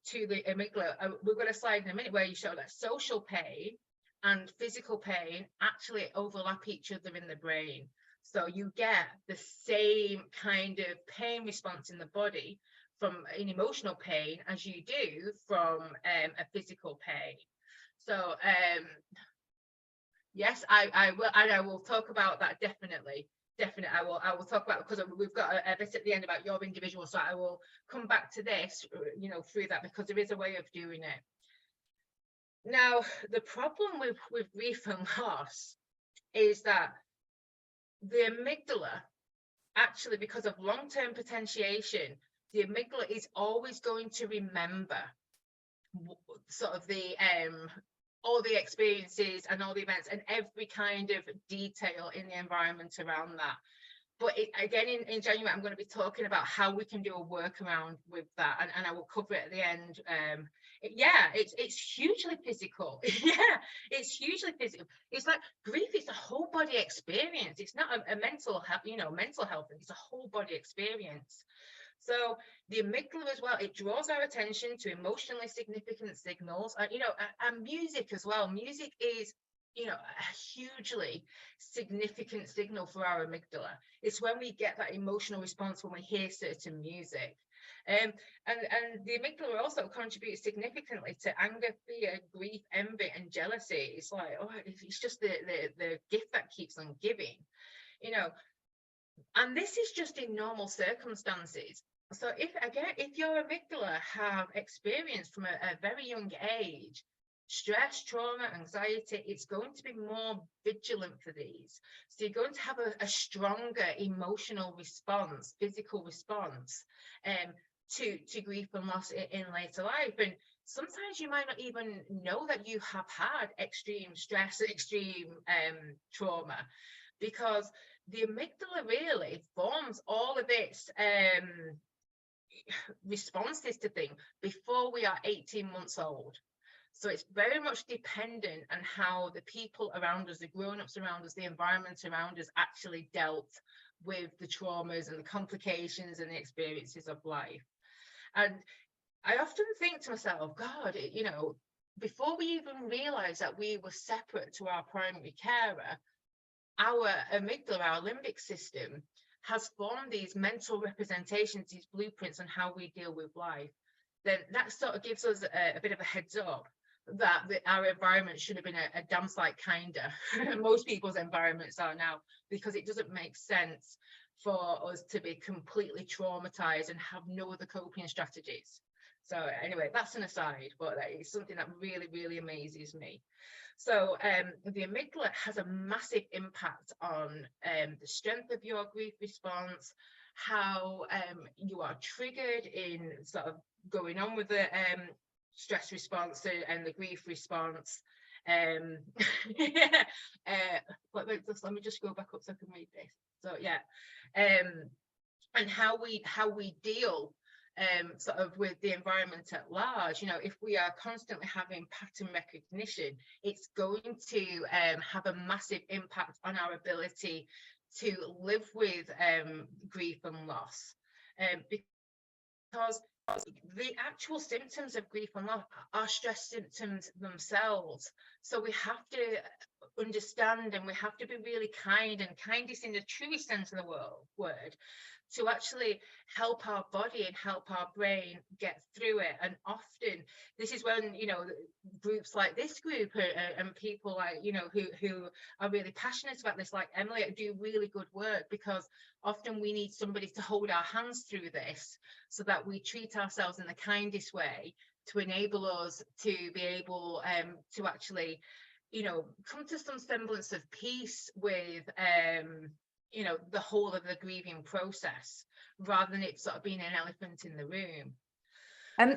to the amygdala. We've got a slide in a minute where you show that social pain and physical pain actually overlap each other in the brain. So you get the same kind of pain response in the body from an emotional pain as you do from a physical pain. So yes, I will, and I will talk about that definitely. I will talk about, because we've got a bit at the end about your individual, so I will come back to this, you know, through that, because there is a way of doing it. Now, the problem with grief and loss is that the amygdala, actually, because of long-term potentiation, the amygdala is always going to remember sort of the all the experiences and all the events and every kind of detail in the environment around that. But again, in January, I'm going to be talking about how we can do a workaround with that, and I will cover it at the end. It's hugely physical. Yeah, it's hugely physical. It's like grief is a whole body experience. It's not a mental health, you know, mental health. It's a whole body experience. So the amygdala as well, it draws our attention to emotionally significant signals, you know, and music as well. Music is, you know, a hugely significant signal for our amygdala. It's when we get that emotional response when we hear certain music. And the amygdala also contributes significantly to anger, fear, grief, envy, and jealousy. It's like, oh, it's just the gift that keeps on giving, you know. And this is just in normal circumstances. So if your amygdala have experienced from a very young age stress, trauma, anxiety, it's going to be more vigilant for these. So you're going to have a stronger emotional response, physical response to grief and loss in later life. And sometimes you might not even know that you have had extreme stress, extreme trauma, because the amygdala really forms all of its responses to things before we are 18 months old. So it's very much dependent on how the people around us, the grown-ups around us, the environment around us actually dealt with the traumas and the complications and the experiences of life. And I often think to myself, God, you know, before we even realized that we were separate to our primary carer, our amygdala, our limbic system, has formed these mental representations, these blueprints on how we deal with life. Then that sort of gives us a bit of a heads up that our environment should have been a damn sight kinder. Most people's environments are now, because it doesn't make sense for us to be completely traumatized and have no other coping strategies. So anyway, that's an aside, but it's something that really, really amazes me. So the amygdala has a massive impact on the strength of your grief response, how you are triggered in sort of going on with the stress response and the grief response. Let me just go back up so I can read this. So yeah, and how we deal sort of with the environment at large. You know, if we are constantly having pattern recognition, it's going to have a massive impact on our ability to live with grief and loss, because the actual symptoms of grief and loss are stress symptoms themselves. So we have to understand, and we have to be really kind, and kind is in the truest sense of the word, to actually help our body and help our brain get through it. And often this is when, you know, groups like this group and people like, you know, who are really passionate about this, like Emily, do really good work, because often we need somebody to hold our hands through this so that we treat ourselves in the kindest way to enable us to be able to actually, you know, come to some semblance of peace with you know, the whole of the grieving process, rather than it sort of being an elephant in the room.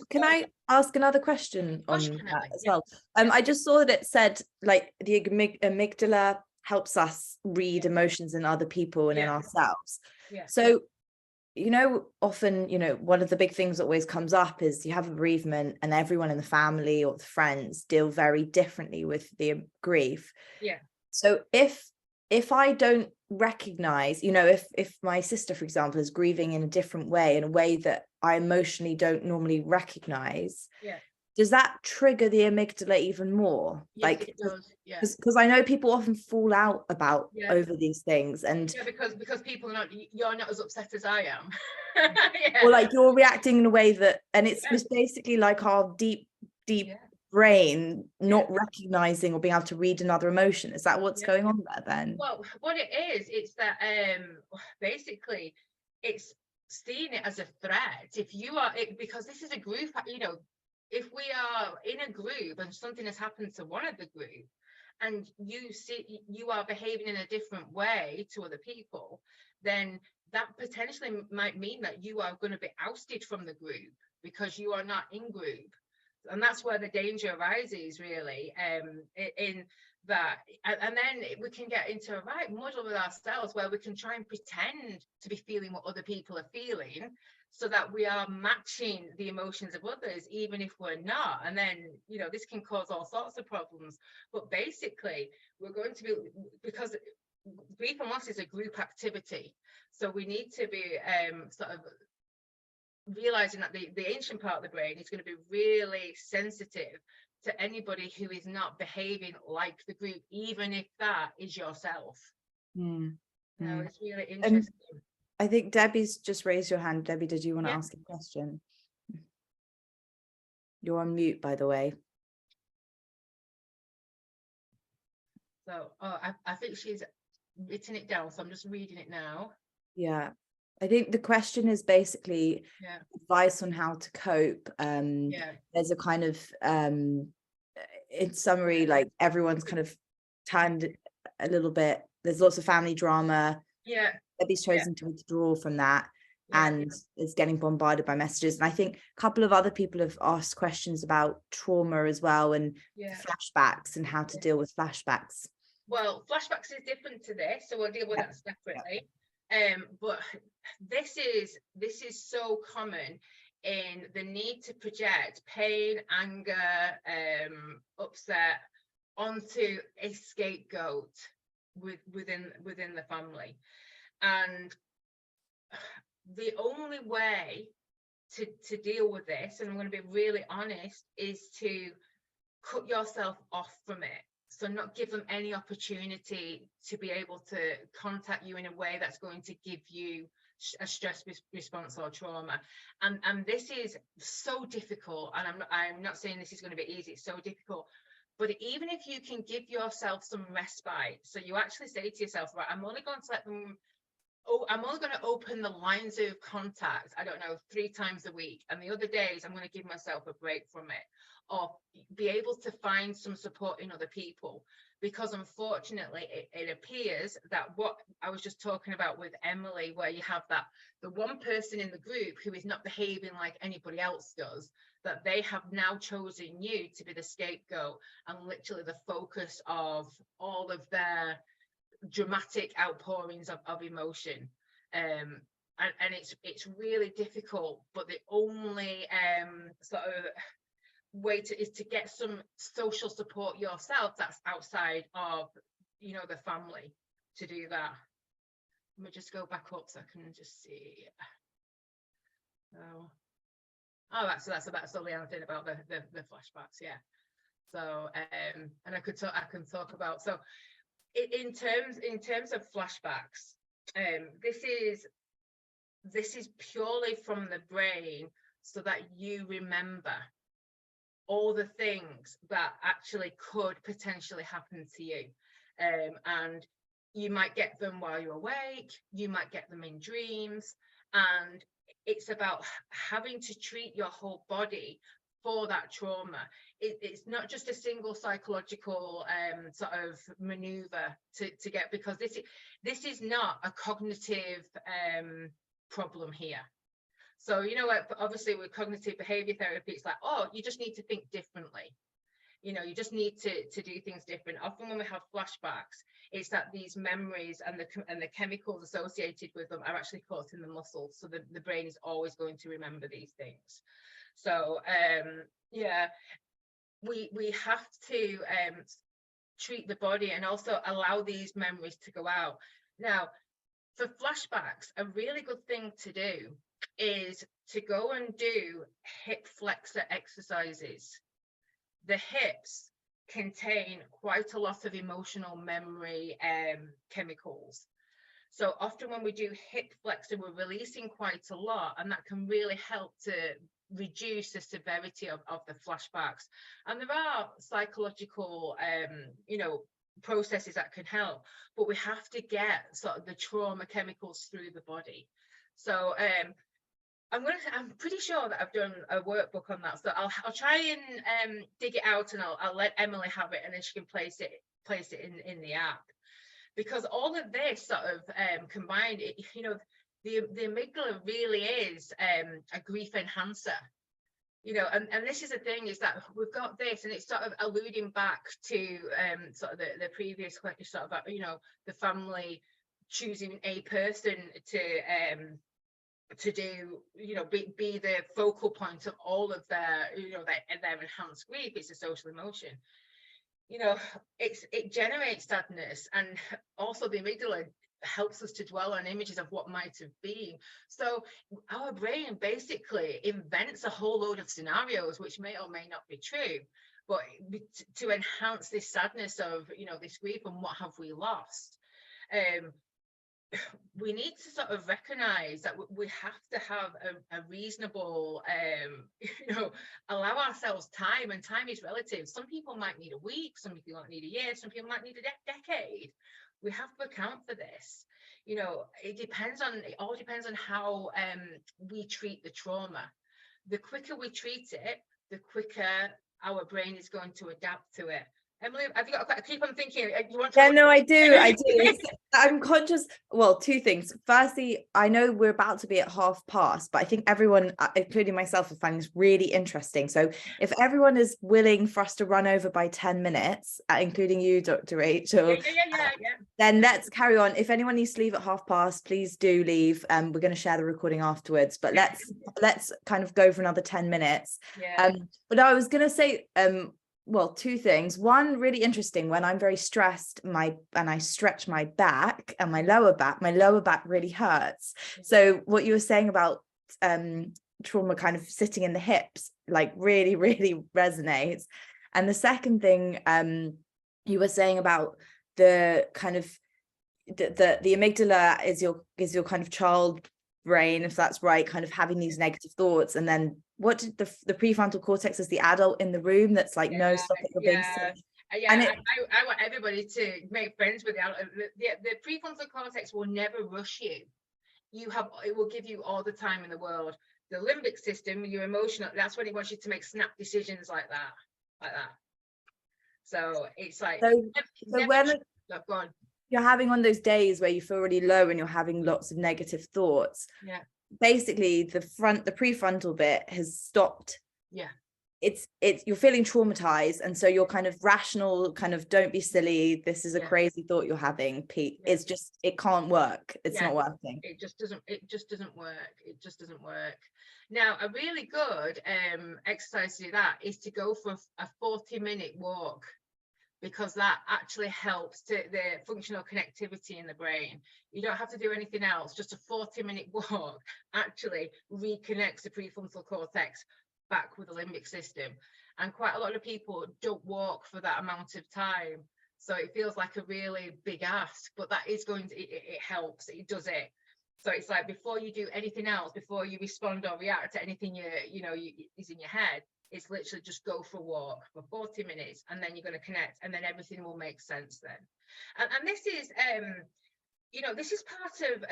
Can I ask another question on that as well? Yeah. I just saw that it said like the amygdala helps us read emotions in other people and in ourselves. Yeah. So, you know, often, you know, one of the big things that always comes up is you have a bereavement and everyone in the family or the friends deal very differently with the grief. Yeah. So if I don't recognize, you know, if my sister, for example, is grieving in a way that I emotionally don't normally recognize, does that trigger the amygdala even more? Yes, like it does. Yeah, because I know people often fall out about over these things, and because people are not, you're not as upset as I am. or like you're reacting in a way that, and it's basically like our deep brain not recognizing or being able to read another emotion. Is that what's going on there then? Well, what it is, it's that basically it's seeing it as a threat. If you are, because this is a group, you know, if we are in a group and something has happened to one of the group and you see you are behaving in a different way to other people, then that potentially might mean that you are going to be ousted from the group because you are not in group. And that's where the danger arises, really, in that. And then we can get into a right muddle with ourselves where we can try and pretend to be feeling what other people are feeling so that we are matching the emotions of others, even if we're not. And then, you know, this can cause all sorts of problems. But basically, we're going to be, because grief and loss is a group activity. So we need to be sort of realizing that the ancient part of the brain is going to be really sensitive to anybody who is not behaving like the group, even if that is yourself. No, it's really interesting. I think Debbie's just raised your hand. Debbie, did you want to ask a question? You're on mute, by the way. So I think she's written it down, so I'm just reading it now. Yeah, I think the question is basically advice on how to cope. There's a kind of in summary, like everyone's kind of turned a little bit, there's lots of family drama. Debbie's chosen to withdraw from that and is getting bombarded by messages. And I think a couple of other people have asked questions about trauma as well, and flashbacks and how to deal with flashbacks. Well, flashbacks is different to this, so we'll deal with that separately. But this is so common in the need to project pain, anger, upset onto a scapegoat within the family. And the only way to deal with this, and I'm going to be really honest, is to cut yourself off from it. So not give them any opportunity to be able to contact you in a way that's going to give you a stress response or trauma. And this is so difficult, and I'm not saying this is going to be easy. It's so difficult. But even if you can give yourself some respite, so you actually say to yourself, right, I'm only going to let them, I'm only going to open the lines of contact, I don't know, 3 times a week. And the other days, I'm going to give myself a break from it, or be able to find some support in other people. Because unfortunately, it appears that what I was just talking about with Emily, where you have that, the one person in the group who is not behaving like anybody else does, that they have now chosen you to be the scapegoat and literally the focus of all of their dramatic outpourings of emotion. And it's really difficult, but the only sort of way is to get some social support yourself that's outside of, you know, the family, to do that. Let me just go back up so I can just see. Oh, so that's the other thing about the flashbacks, yeah. So and I can talk about, so in terms of flashbacks, this is purely from the brain, so that you remember all the things that actually could potentially happen to you. And you might get them while you're awake, you might get them in dreams, and it's about having to treat your whole body for that trauma. It's not just a single psychological sort of maneuver to get, because this is not a cognitive problem here. So, you know, obviously with cognitive behavior therapy, it's like, oh, you just need to think differently. You know, you just need to do things different. Often when we have flashbacks, it's that these memories and the chemicals associated with them are actually caught in the muscles. So the brain is always going to remember these things. So, yeah, we have to treat the body and also allow these memories to go out. Now, for flashbacks, a really good thing to do is to go and do hip flexor exercises. The hips contain quite a lot of emotional memory chemicals. So often when we do hip flexor, we're releasing quite a lot, and that can really help to reduce the severity of the flashbacks. And there are psychological, you know, processes that can help, but we have to get sort of the trauma chemicals through the body. So I'm pretty sure that I've done a workbook on that, so I'll try and dig it out, and I'll let Emily have it, and then she can place it in the app. Because all of this sort of combined, you know, the amygdala really is a grief enhancer. You know, and this is the thing, is that we've got this, and it's sort of alluding back to sort of the previous question, sort of, you know, the family choosing a person to do, you know, be the focal point of all of their, you know, their enhanced grief. It's a social emotion. You know, it generates sadness, and also the amygdala helps us to dwell on images of what might have been. So our brain basically invents a whole load of scenarios which may or may not be true, but to enhance this sadness of, you know, this grief and what have we lost. We need to sort of recognize that we have to have a reasonable, you know, allow ourselves time, and time is relative. Some people might need a week, some people might need a year, some people might need a decade. We have to account for this. You know, it all depends on how we treat the trauma. The quicker we treat it, the quicker our brain is going to adapt to it. Emily, have you got to keep on thinking? You want Yeah, to? no, I do. I'm conscious. Well, two things. Firstly, I know we're about to be at past, but I think everyone, including myself, is finding this really interesting. So if everyone is willing for us to run over by 10 minutes, including you, Dr. Rachel, Yeah. then let's carry on. If anyone needs to leave at past, please do leave. We're going to share the recording afterwards, but let's kind of go for another 10 minutes. Yeah. But I was going to say, well, two things. One, really interesting, when I'm very stressed, and I stretch my back and my lower back really hurts. So what you were saying about trauma kind of sitting in the hips, like really, really resonates. And the second thing you were saying about the kind of the amygdala is your kind of child brain, if that's right, kind of having these negative thoughts, and then what did the prefrontal cortex is the adult in the room that's like, no, stop it, you're being silly. And I want everybody to make friends with the prefrontal cortex will never rush you. It will give you all the time in the world. The limbic system, your emotional, that's when it wants you to make snap decisions like that. So it's like, so when go on. You're having one of those days where you feel really low and you're having lots of negative thoughts, basically the prefrontal bit has stopped. It's you're feeling traumatized, and so you're kind of rational, kind of, don't be silly, this is a crazy thought you're having, Pete. It's just, it can't work. It's not working. It just doesn't work. Now, a really good exercise to do that is to go for a 40-minute walk, because that actually helps to the functional connectivity in the brain. You don't have to do anything else. Just a 40-minute walk actually reconnects the prefrontal cortex back with the limbic system. And quite a lot of people don't walk for that amount of time. So it feels like a really big ask, but that is going to, it helps, it does it. So it's like, before you do anything else, before you respond or react to anything is in your head, it's literally just go for a walk for 40 minutes, and then you're going to connect, and then everything will make sense then. And this is, this is part of,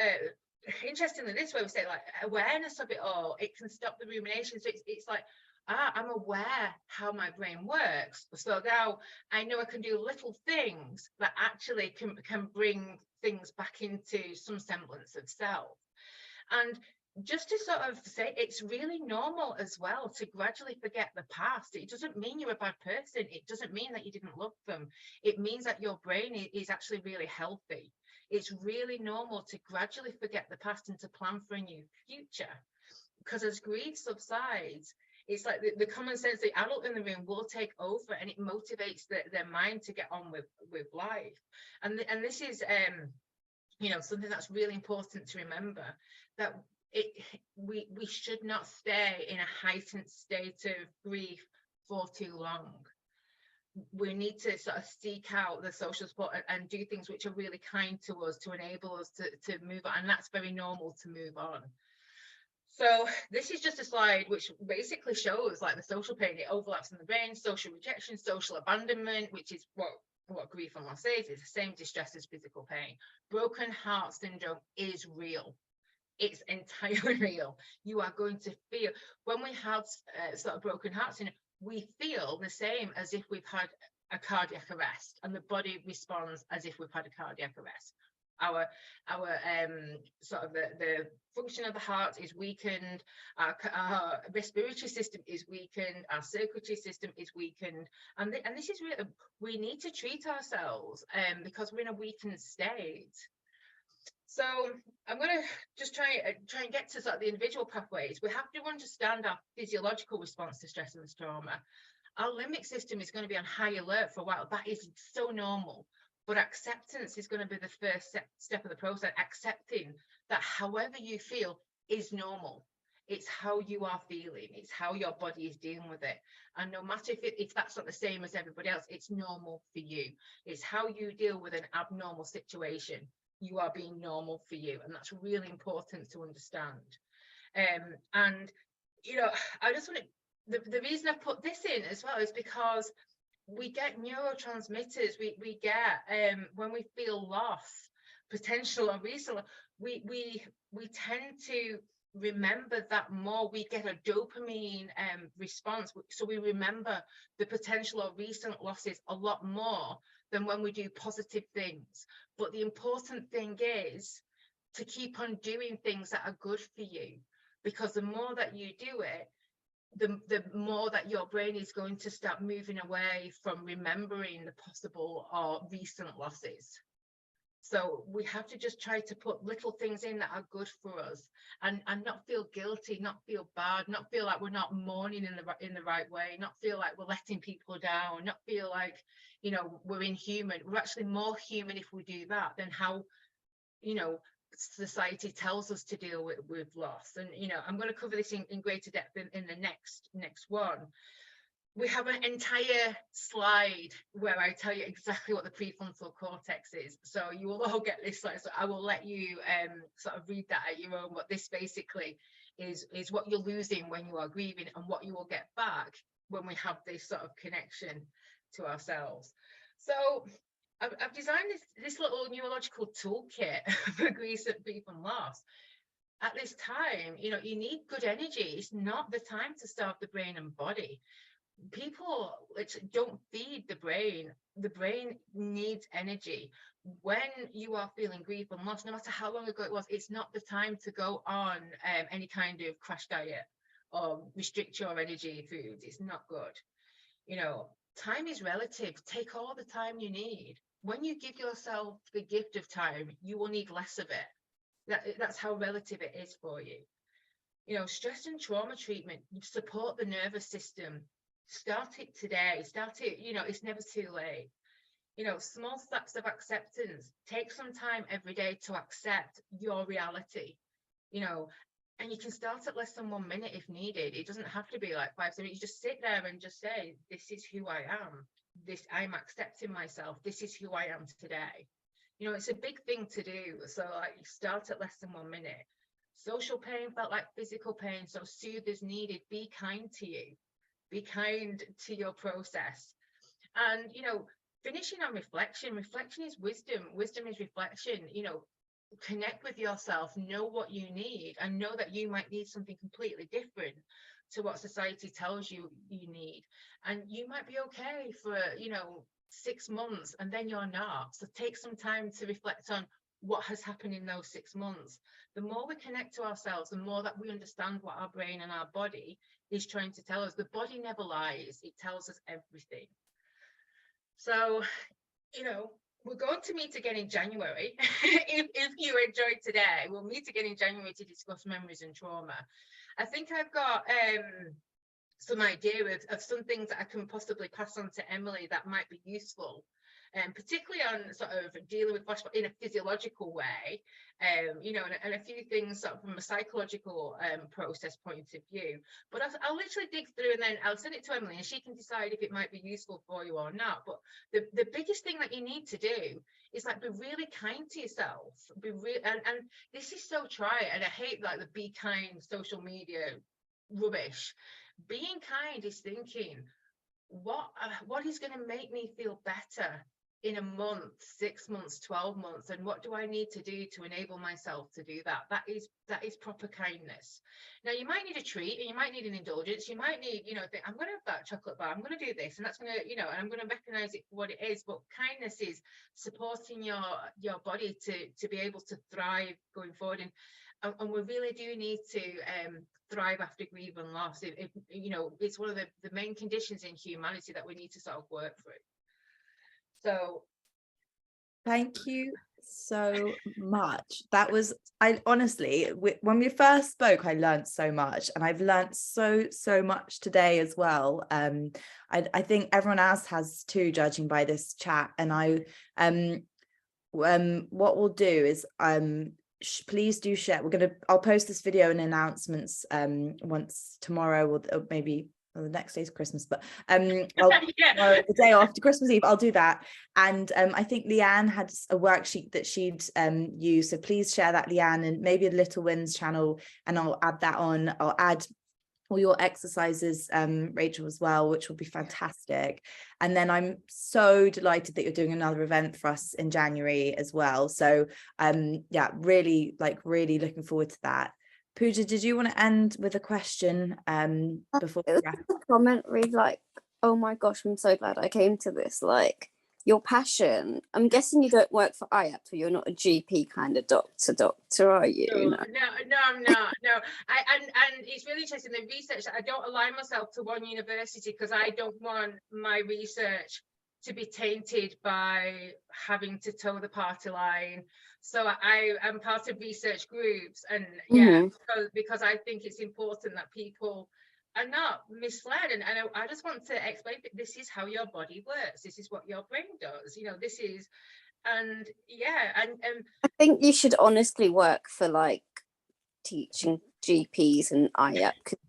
interestingly, this way we say, like, awareness of it all. It can stop the rumination. So it's like, I'm aware how my brain works. So now I know I can do little things that actually can bring things back into some semblance of self. And just to sort of say, it's really normal as well to gradually forget the past. It doesn't mean you're a bad person. It doesn't mean that you didn't love them. It means that your brain is actually really healthy. It's really normal to gradually forget the past and to plan for a new future. Because as grief subsides, it's like the common sense, the adult in the room will take over, and it motivates their mind to get on with life. And this is something that's really important to remember, that we should not stay in a heightened state of grief for too long. We need to sort of seek out the social support and do things which are really kind to us, to enable us to move on. And that's very normal to move on. So this is just a slide which basically shows like the social pain. It overlaps in the brain: social rejection, social abandonment, which is what grief and loss is the same distress as physical pain. Broken heart syndrome is real. It's entirely real. You are going to feel, when we have sort of broken heart syndrome, we feel the same as if we've had a cardiac arrest, and the body responds as if we've had a cardiac arrest. Our sort of the function of the heart is weakened, our respiratory system is weakened, our circulatory system is weakened, and this is really, we need to treat ourselves because we're in a weakened state. So I'm going to just try and get to sort of the individual pathways. We have to understand our physiological response to stress and trauma. Our limbic system is going to be on high alert for a while. That is so normal. But acceptance is going to be the first step of the process. Accepting that however you feel is normal. It's how you are feeling. It's how your body is dealing with it. And no matter if that's not the same as everybody else, it's normal for you. It's how you deal with an abnormal situation. You are being normal for you. And that's really important to understand. And, I just want to, the reason I put this in as well is because we get neurotransmitters, we get when we feel loss, potential or reason, we tend to remember that more, we get a dopamine response. So we remember the potential of recent losses a lot more than when we do positive things. But the important thing is to keep on doing things that are good for you, because the more that you do it, the more that your brain is going to start moving away from remembering the possible or recent losses. So we have to just try to put little things in that are good for us, and not feel guilty, not feel bad, not feel like we're not mourning in the right way, not feel like we're letting people down, not feel like, you know, we're inhuman. We're actually more human if we do that than how, you know, society tells us to deal with loss. And, you know, I'm going to cover this in greater depth in the next one. We have an entire slide where I tell you exactly what the prefrontal cortex is. So you will all get this slide. So I will let you sort of read that at your own. But this basically is what you're losing when you are grieving, and what you will get back when we have this sort of connection to ourselves. So I've designed this little neurological toolkit for grief and loss. At this time, you know, you need good energy. It's not the time to starve the brain and body. People don't feed the brain. The brain needs energy. When you are feeling grief and loss, no matter how long ago it was, it's not the time to go on any kind of crash diet or restrict your energy foods. It's not good. You know, time is relative. Take all the time you need. When you give yourself the gift of time, you will need less of it. That's how relative it is for you. You know, stress and trauma treatment support the nervous system. Start it today. Start it, you know, it's never too late. You know, small steps of acceptance. Take some time every day to accept your reality, you know, and you can start at less than 1 minute if needed. It doesn't have to be like 5 minutes. You just sit there and just say, this is who I am. I'm accepting myself. This is who I am today. You know, it's a big thing to do. So like, you start at less than 1 minute. Social pain felt like physical pain. So soothe as needed. Be kind to you. Be kind to your process. And, you know, finishing on reflection. Reflection is wisdom. Wisdom is reflection. You know, connect with yourself, know what you need, and know that you might need something completely different to what society tells you need. And you might be okay for, you know, 6 months, and then you're not. So take some time to reflect on what has happened in those 6 months. The more we connect to ourselves, the more that we understand what our brain and our body is trying to tell us. The body never lies. It tells us everything. So, you know, we're going to meet again in January. if you enjoyed today, we'll meet again in January to discuss memories and trauma. I think I've got some idea of some things that I can possibly pass on to Emily that might be useful, particularly on sort of dealing with flashback in a physiological way, you know, and a few things sort of from a psychological process point of view. But I'll literally dig through, and then I'll send it to Emily, and she can decide if it might be useful for you or not. But the biggest thing that you need to do is like be really kind to yourself. And this is so trite, and I hate like the be kind social media rubbish. Being kind is thinking, what is going to make me feel better in a month, 6 months, 12 months, and what do I need to do to enable myself to do that? That is proper kindness. Now, you might need a treat, and you might need an indulgence. You might need, you know, think, I'm going to have that chocolate bar, I'm going to do this, and that's going to, you know, and I'm going to recognize it for what it is. But kindness is supporting your body to be able to thrive going forward. And we really do need to thrive after grief and loss. If you know, it's one of the main conditions in humanity that we need to sort of work through. So thank you so much. That was, I honestly, when we first spoke, I learned so much, and I've learned so much today as well. I think everyone else has too, judging by this chat. And what we'll do is please do share. I'll post this video and announcements once tomorrow, or maybe the next day's Christmas, but the day after Christmas Eve, I'll do that. And I think Leanne had a worksheet that she'd use, so please share that, Leanne, and maybe a Little Wins channel, and I'll add that on. I'll add all your exercises, Rachel, as well, which will be fantastic. And then I'm so delighted that you're doing another event for us in January as well. So yeah, really looking forward to that. Pooja, did you want to end with a question before we It was wrap? a comment really like, oh my gosh, I'm so glad I came to this. Like, your passion. I'm guessing you don't work for IAPT, or you're not a GP kind of doctor, are you? No, I'm not. No, and it's really interesting, the research. I don't align myself to one university because I don't want my research to be tainted by having to toe the party line. So I am part of research groups, and yeah, because I think it's important that people are not misled, and I just want to explain that this is how your body works. This is what your brain does. This is, and yeah, and I think you should honestly work for like teaching GPs and IAP, because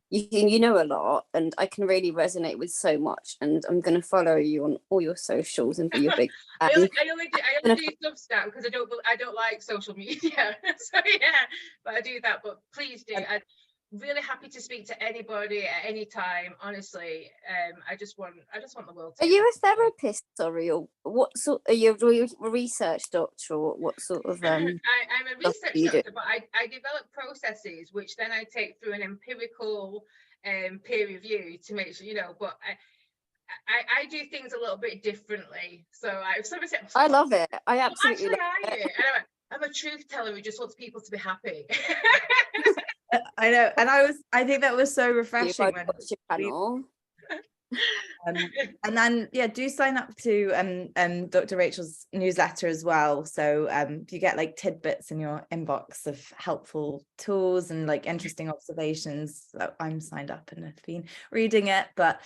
you know a lot, and I can really resonate with so much, and I'm going to follow you on all your socials and be your big I only do Substack because I don't like social media. So yeah, but I do that. But please do. I'm really happy to speak to anybody at any time. Honestly, I just want the world to. Are you a therapist, sorry, or what sort? Are you a research doctor, or what sort of? I'm a research doctor, but I develop processes which then I take through an empirical peer review to make sure, but I do things a little bit differently. So I love it. I absolutely love it. Anyway, I'm a truth teller who just wants people to be happy. I know, and I think that was so refreshing when your panel. And then do sign up to Dr. Rachel's newsletter as well, so you get like tidbits in your inbox of helpful tools and like interesting observations. So I'm signed up and have been reading it, but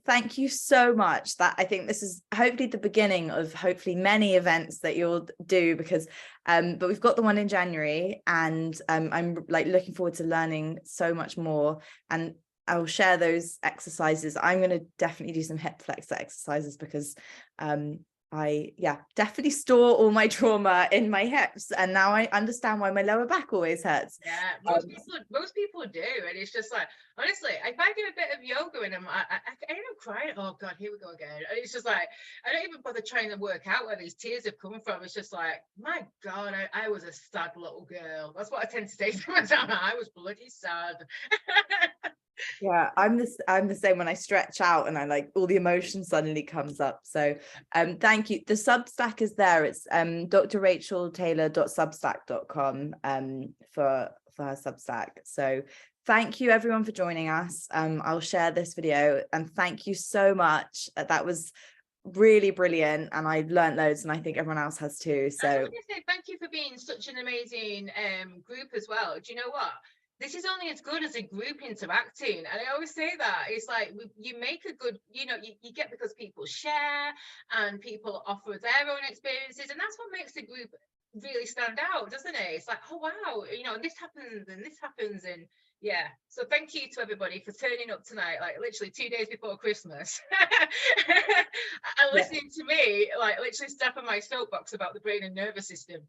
thank you so much. That I think this is hopefully the beginning of hopefully many events that you'll do, because but we've got the one in January, and I'm like looking forward to learning so much more, and I'll share those exercises. I'm going to definitely do some hip flexor exercises because I definitely store all my trauma in my hips, and now I understand why my lower back always hurts. Yeah, most people do, and it's just like, honestly, if I do a bit of yoga and I end up crying. Oh God, here we go again. And it's just like, I don't even bother trying to work out where these tears have come from. It's just like, my God, I was a sad little girl. That's what I tend to say to myself. I was bloody sad. Yeah, I'm the same. When I stretch out and I like, all the emotion suddenly comes up. So thank you. The Substack is there. It's drracheltaylor.substack.com for her Substack. So thank you everyone for joining us. I'll share this video, and thank you so much. That was really brilliant, and I learned loads, and I think everyone else has too. So I want to say thank you for being such an amazing group as well. Do you know what? This is only as good as a group interacting. And I always say that it's like you make a good, you get, because people share and people offer their own experiences. And that's what makes the group really stand out, doesn't it? It's like, oh, wow, this happens and this happens. And yeah, so thank you to everybody for turning up tonight, like literally 2 days before Christmas and listening to me, like literally step on my soapbox about the brain and nervous system.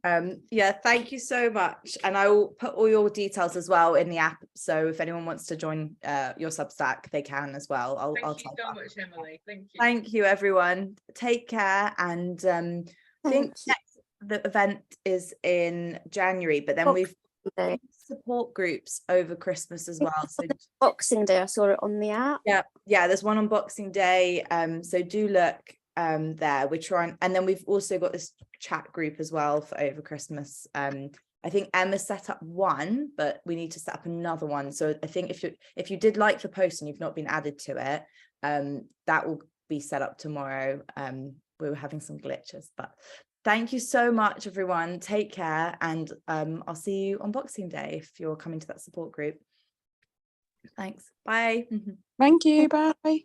Thank you so much, and I will put all your details as well in the app, so if anyone wants to join your Substack, they can as well. I'll thank you so much, Emily. Thank you everyone, take care, and I think the event is in January, but then we've support groups over Christmas as well. So Boxing Day, I saw it on the app. Yeah, there's one on Boxing Day, so do look there. We're trying, and then we've also got this chat group as well for over Christmas. I think Emma set up one, but we need to set up another one. So I think if you did like the post and you've not been added to it, that will be set up tomorrow. We were having some glitches, but thank you so much everyone, take care, and I'll see you on Boxing Day if you're coming to that support group. Thanks, bye. Thank you, bye.